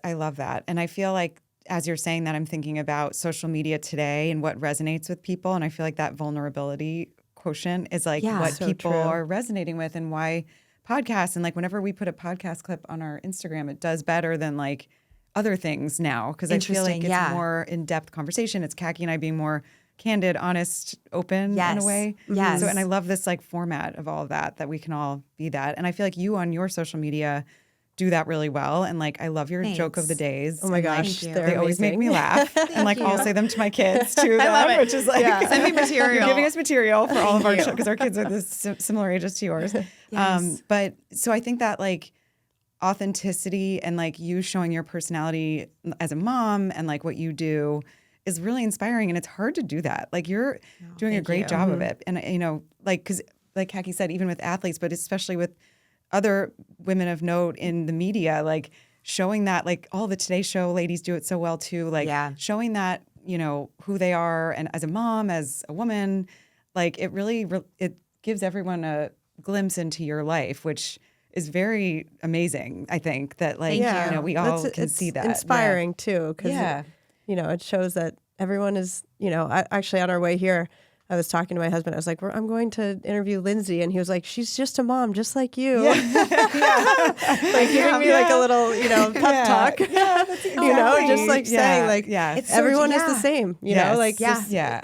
I love that. And I feel like as you're saying that, I'm thinking about social media today and what resonates with people. And I feel like that vulnerability quotient is like what people are resonating with, and why podcasts, and like whenever we put a podcast clip on our Instagram, it does better than like other things now, because I feel like it's more in-depth conversation. It's Kaki and I being more candid, honest, open in a way. Yes. So, and I love this like format of all of that we can all be that. And I feel like you on your social media do that really well. And like, I love your joke of the days. Oh my gosh. They always make me laugh. And like, I'll say them to my kids too, which is like, send me material. You're giving us material for all of our, because our kids are this similar ages to yours. But so I think that like authenticity and like you showing your personality as a mom and like what you do is really inspiring. And it's hard to do that. Like you're doing a great job of it. And, you know, like, because like Kaki said, even with athletes, but especially with other women of note in the media, like showing that, like all the Today Show ladies do it so well too. Like showing that, you know, who they are, and as a mom, as a woman, like it really, it gives everyone a glimpse into your life, which is very amazing. I think that like, you know, we all can see that. Inspiring too. Cause you know, it shows that everyone is, you know, actually on our way here, I was talking to my husband. I was like, I'm going to interview Lindsay. And he was like, she's just a mom, just like you. Like giving me like a little, you know, pep talk. Yeah, that's exactly. You know, just like saying like, everyone is the same, you know, like,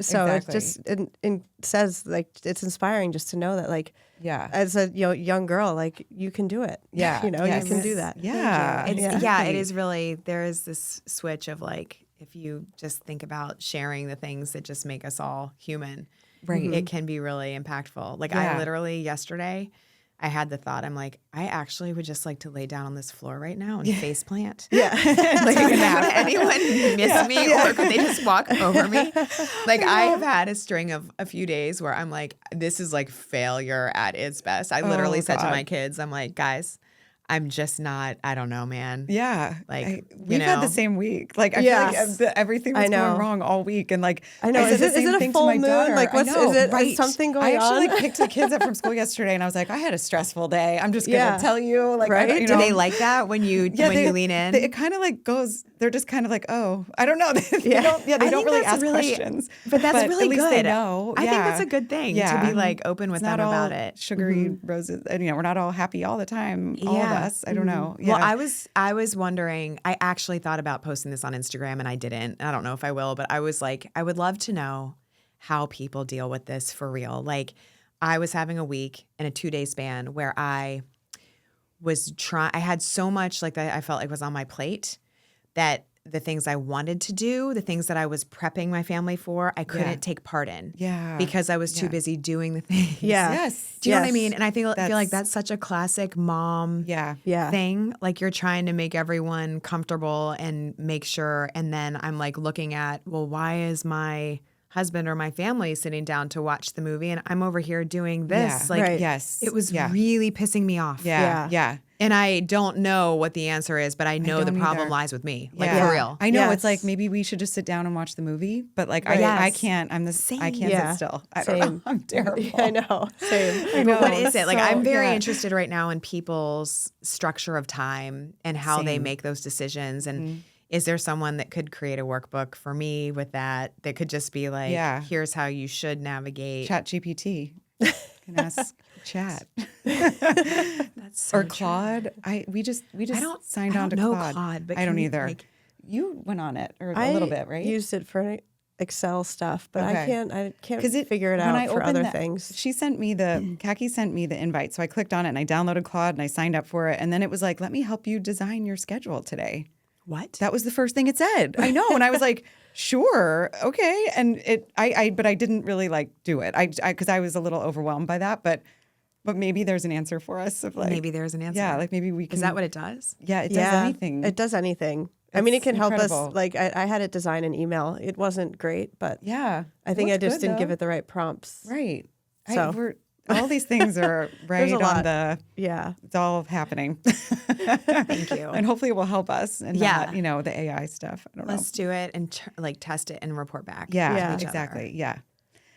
so it just, it says like, it's inspiring just to know that like, as a young girl, like you can do it. Yeah. You know, you can do that. Yeah. It is really, there is this switch of like, if you just think about sharing the things that just make us all human, it can be really impactful. Like I literally yesterday, I had the thought, I'm like, I actually would just like to lay down on this floor right now and face plant. Like, could anyone miss me or could they just walk over me? Like I have had a string of a few days where I'm like, this is like failure at its best. I literally said to my kids, I'm like, guys, I'm just not, I don't know, man. Yeah. Like, we've had the same week. Like, I feel like everything was going wrong all week. And like, I know. Is it a full moon? Like, is something going on? I actually like, picked the kids up from school yesterday and I was like, I had a stressful day. I'm just going to tell you. Like, do they like that when you lean in? It kind of like goes, they're just kind of like, oh, I don't know. They don't really ask questions. But that's really at least good. They know. I think that's a good thing to be like open with them about it. Sugary roses. And, you know, we're not all happy all the time. All of us. I don't know. Yeah. Well, I was wondering, I actually thought about posting this on Instagram and I didn't. I don't know if I will, but I was like, I would love to know how people deal with this for real. Like, I was having a week in a 2-day span where I had so much like that I felt like was on my plate that the things I wanted to do, the things that I was prepping my family for, I couldn't take part in. Yeah. Because I was too busy doing the things. Yeah. Yes. Do you know what I mean? And I feel like that's such a classic mom thing. Like, you're trying to make everyone comfortable and make sure. And then I'm like looking at, well, why is my husband or my family sitting down to watch the movie and I'm over here doing this? Yeah. Like, Right. Yes. it was really pissing me off. Yeah. Yeah. And I don't know what the answer is, but I know the don't problem either. lies with me. Like, Yeah. for real. I know Yes. it's like maybe we should just sit down and watch the movie, but like Right. I Yes. can't. I can't Yeah. sit still. I don't Same. know. I'm terrible. I know. Same. I know. What is it? Like, So, I'm very yeah. interested right now in people's structure of time and how they Same. make those decisions. And is there someone that could create a workbook for me with that could just be like, here's how you should navigate. Chat GPT. Can ask Chat That's so or true. Claude. We just signed on to know Claude. Claude, but I don't can you, either. like- You went on it or a little bit, right? Used it for Excel stuff, but Okay. I can't figure it when out I for opened other that- things. She sent me Khaki sent me the invite. So I clicked on it and I downloaded Claude and I signed up for it. And then it was like, let me help you design your schedule today. What? That was the first thing it said. I know. And I was like, sure. Okay. And but I didn't really like do it. Cause I was a little overwhelmed by that, but maybe there's an answer for us of like, Maybe there's an answer. yeah, like maybe we can. Is that what it does? Yeah. It does anything. It does anything. I mean, it It's can help incredible. us. Like I had it design an email. It wasn't great, but Yeah. I think I Looks just good, didn't give though. it the right prompts. Right. So. All these things are right a on lot. it's all happening. Thank you. And hopefully it will help us and Yeah. not, the AI stuff. I don't know. Let's do it and test it and report back. Yeah, Yeah. to each exactly. other. Yeah.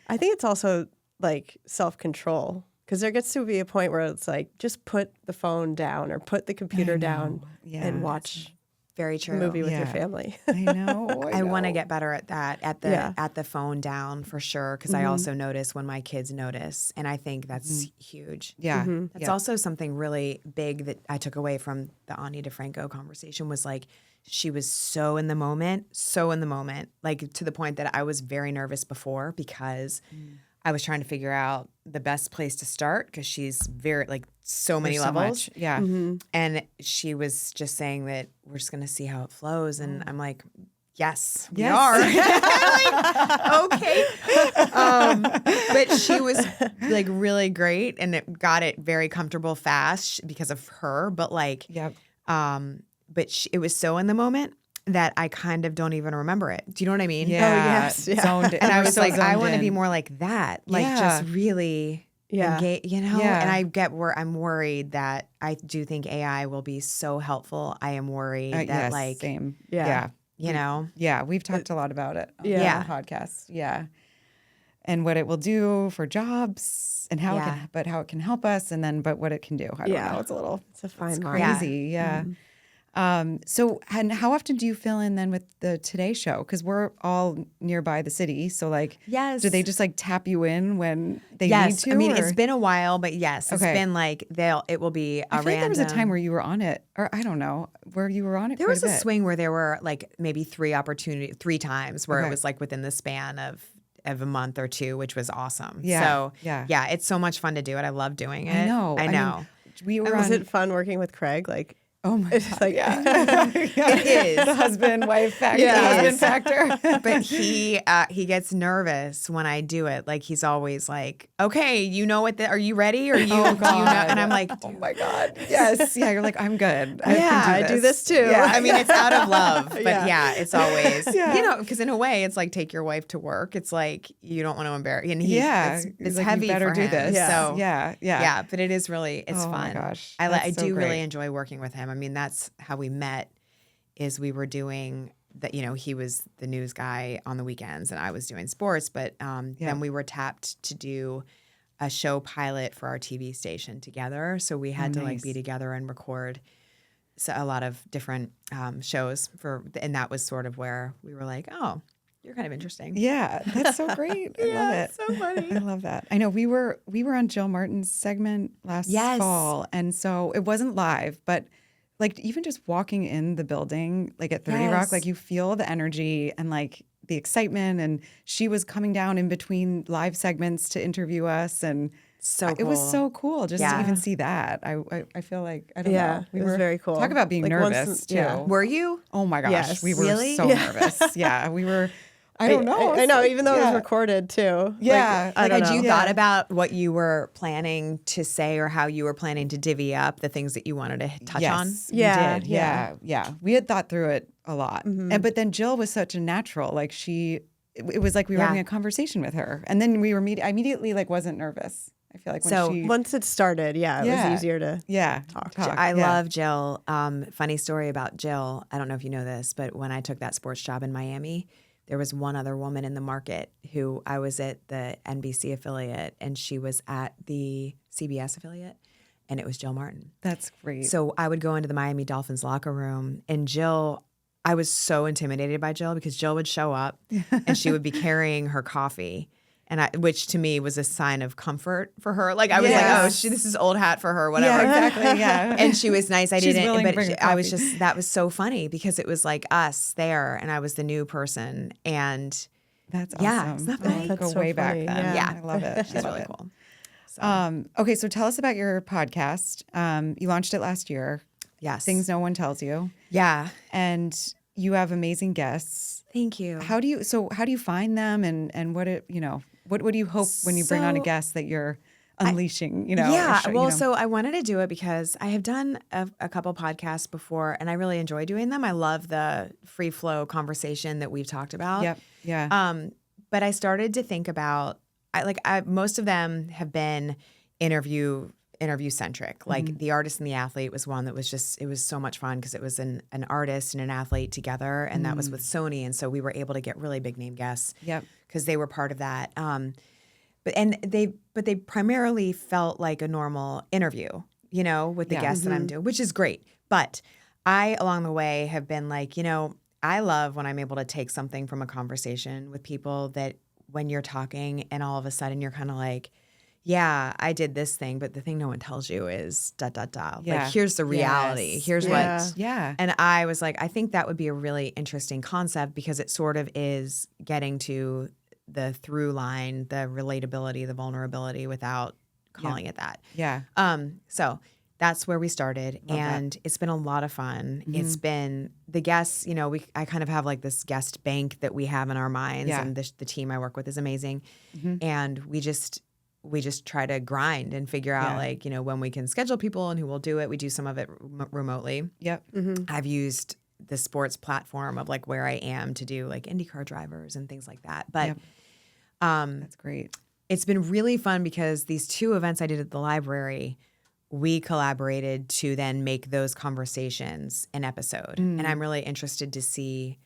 I think it's also like self-control because there gets to be a point where it's like just put the phone down or put the computer down Yeah. and watch Very a true. movie with your Yeah. family. I know. I want to know. get better at that, at the phone down for sure, because I also notice when my kids notice, and I think that's huge. Yeah. That's Yeah. also something really big that I took away from the Ani DeFranco conversation was like she was so in the moment, like to the point that I was very nervous before because I was trying to figure out the best place to start because she's very like so many There's so levels. much. Yeah. And she was just saying that we're just going to see how it flows. And I'm like, yes, we are. Like, okay. But she was like really great and it got it very comfortable fast because of her. But like, Yep. it was so in the moment that I kind of don't even remember it. Do you know what I mean? Yeah. yes, yeah. Zoned in. And I We're was so like, I zoned want to in. be more like that. Like Yeah. just really Yeah. Yeah. and I get where I'm worried that I do think AI will be so helpful. I am worried that yes, like, same. Yeah. Yeah. you know, Yeah. We've talked a lot about it on Yeah. the podcast. Yeah. And what it will do for jobs and how Yeah. how it can help us but what it can do. I don't Yeah. know. It's a little It's a fine line. crazy. Yeah. So, and how often do you fill in then with the Today Show? Because we're all nearby the city. So, like, yes. do they just like tap you in when they need Yes, to? I mean or? it's been a while, but yes, it's Okay. been like it will be a I feel random. like there was a time where you were on it, or I don't know, where you were on it. there quite was a bit. swing where there were like maybe three times where Okay. it was like within the span of a month or two, which was awesome. Yeah, So yeah. it's so much fun to do it. I love doing it. I know. I mean, know. we were Was on. it fun working with Craig? Like, Oh my it's god! like, Yeah. It is. the husband-wife factor. Yeah. The It husband is. factor. But he gets nervous when I do it. Like he's always like, "Okay, you know what? Are you ready? Or you? Oh do you know?" god! And I'm like, oh my god! Yes, yeah. You're like, I'm good. I Yeah, can I do this too. Yeah, I mean, it's out of love, but Yeah. yeah, it's always, Yeah. because in a way, it's like take your wife to work. It's like you don't want to embarrass. And Yeah, it's he's like, heavy you better for do him. this. Yeah. So yeah. but it is really it's Oh my fun. gosh, I that's so do really great. enjoy working with him. I mean, that's how we met. Is we were doing that. He was the news guy on the weekends, and I was doing sports. But then we were tapped to do a show pilot for our TV station together. So we had to like nice. be together and record a lot of different shows and that was sort of where we were like, oh, you're kind of interesting. Yeah, that's so great. I love it. So funny. I love that. I know we were on Jill Martin's segment last fall, and so it wasn't live, but like even just walking in the building, like at 30 Rock, like you feel the energy and like the excitement. And she was coming down in between live segments to interview us, and So it was so cool just to even see that. I feel like I don't know. It was very cool. Talk about being Like nervous too. Were you? Oh my gosh, Yes. we were Really? so nervous. Yeah, we were. I don't know. I know, even though it was recorded too. Yeah. I don't Had you know. thought about what you were planning to say or how you were planning to divvy up the things that you wanted to touch on? Yes, Yeah, we did. Yeah. We had thought through it a lot. And but then Jill was such a natural. Like it was like we were having a conversation with her. And then we were I immediately like wasn't nervous. I feel like when Once it started, it was easier to talk. I love Jill. Funny story about Jill. I don't know if you know this, but when I took that sports job in Miami, there was one other woman in the market who I was at the NBC affiliate and she was at the CBS affiliate, and it was Jill Martin. That's great. So I would go into the Miami Dolphins locker room, and Jill, I was so intimidated by Jill because Jill would show up and she would be carrying her coffee. Which to me was a sign of comfort for her. Like I was like, oh, this is old hat for her, whatever. Yeah, exactly. Yeah. And she was nice. I She's didn't, willing to but bring her I was coffee. just, that was so funny because it was like us there and I was the new person. And That's awesome. yeah, isn't that funny? Go That's so way back funny. then. Yeah. I love it. She's really cool. So, Okay, so tell us about your podcast. You launched it last year. yes. Things No One Tells You. Yeah. And you have amazing guests. Thank you. How do you find them, and what do you hope when you bring on a So, guest that you're unleashing, Yeah. or Well, you know? so I wanted to do it because I have done a couple podcasts before and I really enjoy doing them. I love the free flow conversation that we've talked about. Yep. Yeah. But I started to think about, most of them have been interview centric. Like The Artist and the Athlete was one that was just, it was so much fun because it was an artist and an athlete together, and that was with Sony. And so we were able to get really big name guests. Yep. Because they were part of that. But they primarily felt like a normal interview, with the guests that I'm doing, which is great. But I, along the way, have been like, I love when I'm able to take something from a conversation with people that when you're talking and all of a sudden you're kind of like, yeah, I did this thing, but the thing no one tells you is ... Yeah. Like, here's the reality. Yes. Here's Yeah. what. Yeah. And I was like, I think that would be a really interesting concept because it sort of is getting to the through line, the relatability, the vulnerability without calling it that. Yeah. So that's where we started. Love and it's been a lot of fun. It's been the guests, I kind of have like this guest bank that we have in our minds, Yeah. and the team I work with is amazing. And we just try to grind and figure out when we can schedule people and who will do it. We do some of it remotely. Yep. I've used the sports platform of like where I am to do like IndyCar drivers and things like that. But That's great. it's been really fun because these two events I did at the library, we collaborated to then make those conversations an episode. And I'm really interested to see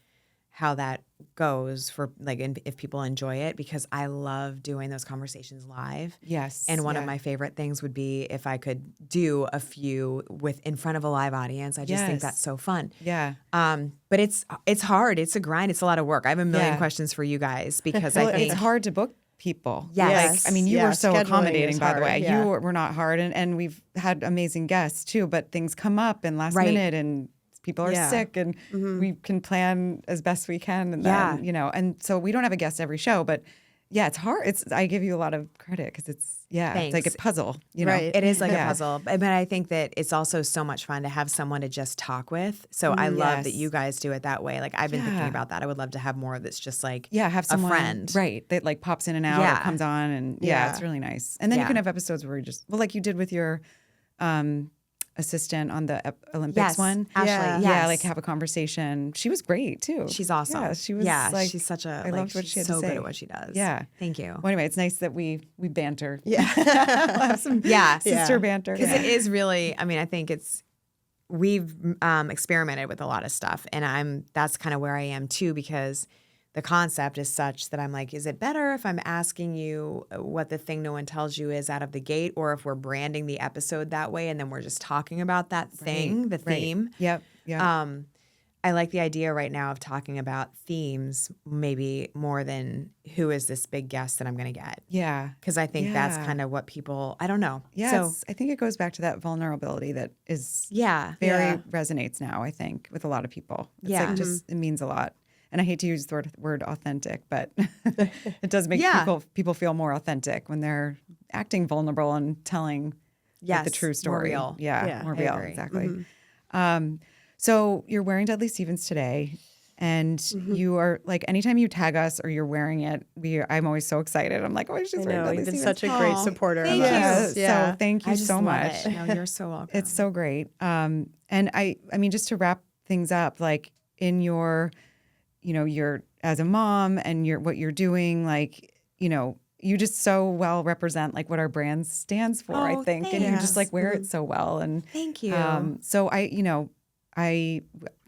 how that goes for like if people enjoy it, because I love doing those conversations live. Yes. And one of my favorite things would be if I could do a few in front of a live audience. I just think that's so fun. Yeah. But it's hard. It's a grind. It's a lot of work. I have a million questions for you guys because I think it's hard to book people. Yes. Like, I mean, you were so scheduling accommodating, is by the hard, way. yeah. You were not hard. And we've had amazing guests too, but things come up in last minute and people are sick, and we can plan as best we can. And then, and so we don't have a guest every show, but yeah, it's hard. I give you a lot of credit because it's like a puzzle, Right. It is like a puzzle. But I think that it's also so much fun to have someone to just talk with. So I love that you guys do it that way. Like I've been thinking about that. I would love to have more that's just like have someone, a friend. Right, that like pops in and out or comes on, and it's really nice. And then you can have episodes where you just, like you did with your assistant on the Olympics one. Ashley. Yeah, like have a conversation. She was great too. She's awesome. Yeah, she was like, she's such a I loved what she had to so say. good at what she does. Yeah. Thank you. Well, anyway, it's nice that we banter. Yeah. Have some sister banter. Because it is really, I think we've experimented with a lot of stuff, and that's kind of where I am too, because the concept is such that I'm like, is it better if I'm asking you what the thing no one tells you is out of the gate, or if we're branding the episode that way and then we're just talking about that thing, the theme? Yep. Yeah. I like the idea right now of talking about themes, maybe more than who is this big guest that I'm going to get. Yeah. Because I think that's kind of what people, I don't know. Yes. So, I think it goes back to that vulnerability that is very resonates now, I think, with a lot of people. It's like just, it means a lot. And I hate to use the word authentic, but it does make people feel more authentic when they're acting vulnerable and telling like, the true story. More real. More real. Exactly. So you're wearing Dudley Stevens today, and you are like, anytime you tag us or you're wearing it, I'm always so excited. I'm like, oh, she's wearing Dudley Stevens. You've been such a great supporter Thank of you. us. So thank you so much. No, you're so welcome. It's so great. And I mean, just to wrap things up, like in your, you're as a mom and what you're doing, like, you just so well represent like what our brand stands for, I think. Thanks. And you just like wear it so well. And thank you. So I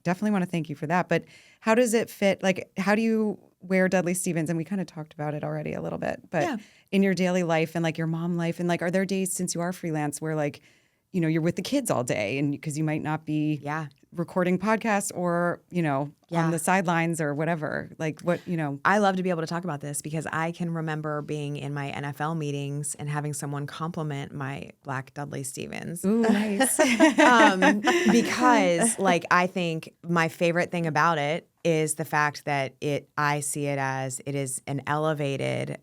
definitely want to thank you for that. But how does it fit? Like, how do you wear Dudley Stevens? And we kind of talked about it already a little bit, but in your daily life and like your mom life, and like, are there days since you are freelance where like, you're with the kids all day and because you might not be recording podcasts or, on the sidelines or whatever, like what, I love to be able to talk about this because I can remember being in my NFL meetings and having someone compliment my black Dudley Stevens. Ooh, nice. Because like, I think my favorite thing about it is the fact that I see it as it is an elevated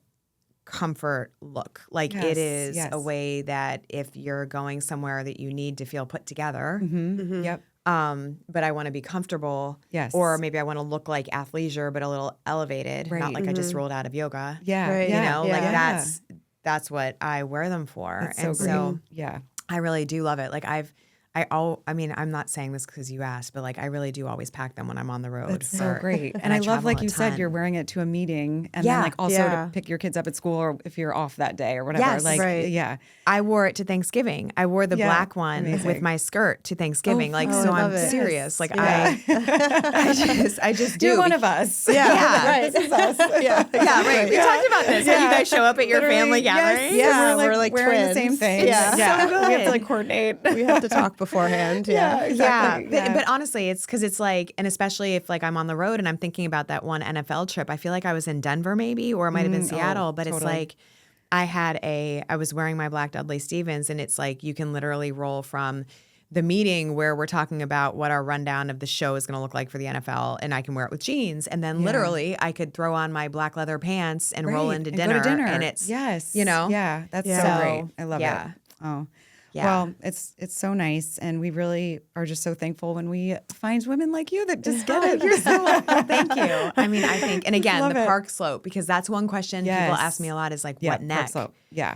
comfort look. Like it is a way that if you're going somewhere that you need to feel put together, Yep. but I want to be comfortable. Yes. Or maybe I want to look like athleisure, but a little elevated, not like I just rolled out of yoga. Yeah. Right. Like that's what I wear them for. That's so I really do love it. Like I mean, I'm not saying this because you asked, but like I really do always pack them when I'm on the road. That's so great. And I love, like you said, you're wearing it to a meeting and then like also to pick your kids up at school or if you're off that day or whatever. Yes. Like, I wore it to Thanksgiving. I wore the black one with my skirt to Thanksgiving. So I'm serious. Like I just do. You're one of us. Right. This is us. Right. We talked about this. How you guys show up at your family gathering. Yeah, we're like wearing twins. the same thing. Yeah. So good. We have to like coordinate. We have to talk beforehand. Exactly. But honestly, it's because it's like, and especially if like I'm on the road and I'm thinking about that one NFL trip, I feel like I was in Denver maybe, or it might have been Seattle, but it's like I was wearing my black Dudley Stevens, and it's like you can literally roll from the meeting where we're talking about what our rundown of the show is going to look like for the NFL, and I can wear it with jeans, and then literally I could throw on my black leather pants and roll into dinner, go to dinner. And it's that's so so great. I love it. Oh. Yeah. Well, it's so nice, and we really are just so thankful when we find women like you that just get it. You're so welcome. Thank you. I mean, I think, and again, the park slope, because that's one question people ask me a lot is like, what neck? Park slope. Yeah.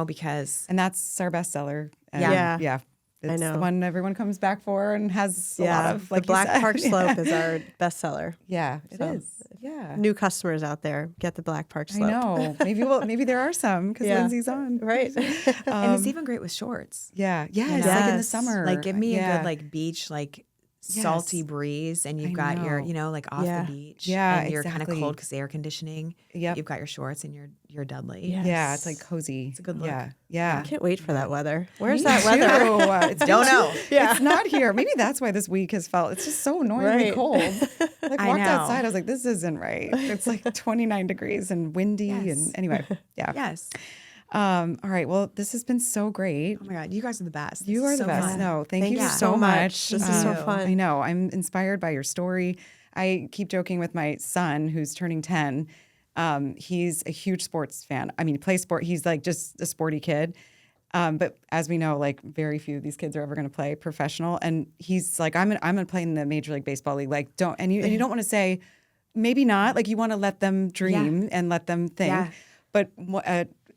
Because. And that's our bestseller. Yeah. It's the one everyone comes back for and has a lot of, like the Black Park Slope is our bestseller. Yeah, it is. Yeah. New customers out there, get the Black Park Slope. I know. Maybe there are some because Lindsay's on. Right. And it's even great with shorts. Yeah. Yes. Like in the summer. Like give me a good like beach, like salty breeze, and you've got your, like off the beach. Yeah. And you're kind of cold because the air conditioning. Yep. You've got your shorts and your Dudley. Yes. Yeah. It's like cozy. It's a good look. Yeah. I can't wait for that weather. Where's Me that too. weather? Don't know. It's not here. Maybe that's why this week has felt, it's just so annoyingly cold. Like I walked know. outside, I was like, this isn't right. It's like 29 degrees and windy. And anyway, Yes. All right. Well, this has been so great. Oh my God, you guys are the best. You are the best. Fun. No, thank you so so much. This is so fun. I know. I'm inspired by your story. I keep joking with my son who's turning 10. He's a huge sports fan. I mean, he plays sport. He's like just a sporty kid. But as we know, like very few of these kids are ever going to play professional. And he's like, I'm going to play in the Major League Baseball league. Like, you don't want to say, maybe not. Like, you want to let them dream and let them think. Yeah. But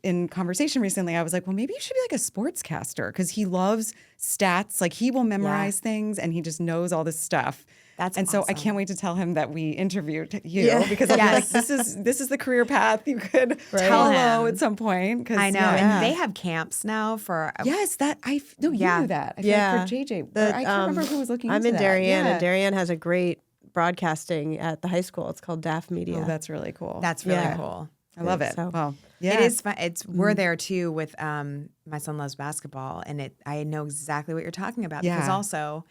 in conversation recently, I was like, well, maybe you should be like a sportscaster because he loves stats. Like, he will memorize things and he just knows all this stuff. So I can't wait to tell him that we interviewed you because I'll be like, this is the career path you could follow at some point. Cause, I know, and they have camps now for. Yes, you knew that. I feel like for JJ, I can't remember who was looking. I'm into in that. Darien, and Darien has a great broadcasting at the high school. It's called DAF Media. Oh, that's really cool. That's really cool. I love it. So. Well, it is fun. We're there too with my son loves basketball, and I know exactly what you're talking about because also.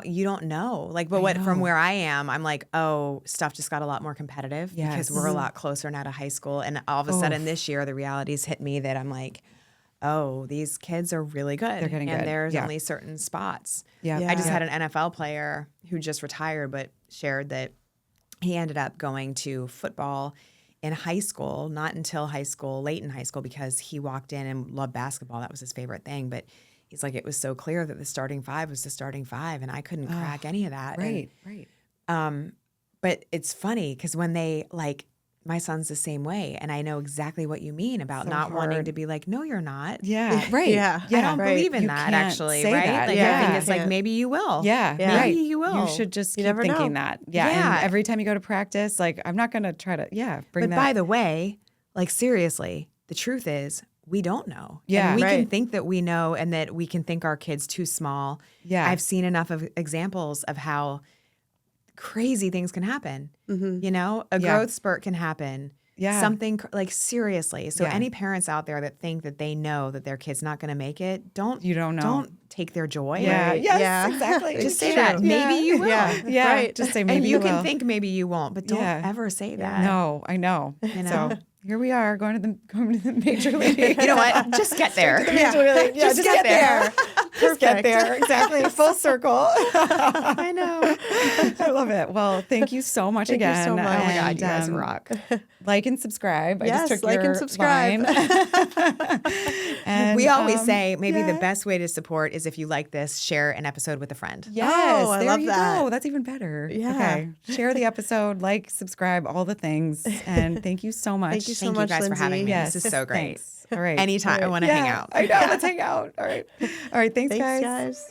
you don't know. Like, but from where I am, I'm like, oh, stuff just got a lot more competitive because we're a lot closer now to high school. And all of a sudden this year, the realities hit me that I'm like, oh, these kids are really good. They're getting good. And there's only certain spots. Yeah. I just had an NFL player who just retired, but shared that he ended up going to football in high school, not until high school, late in high school, because he walked in and loved basketball. That was his favorite thing. But he's like, it was so clear that the starting five was the starting five, and I couldn't crack any of that. Right. But it's funny because when they like, my son's the same way, and I know exactly what you mean about not wanting to be like, no, you're not. Yeah. Right. Yeah. I don't believe in that, actually. Say right? that. Like, I think it's like, maybe you will. Yeah. Maybe Right. you will. You should just keep never thinking know. that. Yeah. Yeah. And every time you go to practice, like, I'm not going to try to, bring But that. by the way, like, seriously, the truth is we don't know. Yeah. And we can Right. think that we know, and that we can think our kids too small. Yeah. I've seen enough of examples of how crazy things can happen. You know, a growth spurt can happen. Yeah. Something like, seriously. So Yeah. any parents out there that think that they know that their kid's not going to make it, You don't know. Don't take their joy. Yeah. Right. Yes, Yeah. exactly. Just It's say true. that. Maybe you will. Yeah. Right. Just say And maybe you will. can think maybe you won't, but don't ever say that. No, I know. You know? So here we are going to the major league. You know what? Just get there. Yeah, just get there. Just get Perfect. there. Exactly. Full circle. I know. I love it. Well, thank you so much Thank you again. so much. Oh my God, And, you guys rock. Like and subscribe. I Yes, just took like and your subscribe. line. And, We always say maybe the yeah. best way to support is if you like this, share an episode with a friend. Yes, Oh, I there love you that. go. That's even better. Yeah. Okay. Share the episode, like, subscribe, all the things. And thank you so much. Thank you so Thank much, you guys for having me. Lindsay. This is so great. Thanks. All right. Anytime I want to hang out. I know. Let's hang out. All right. All right. Thanks, Thanks, guys. guys.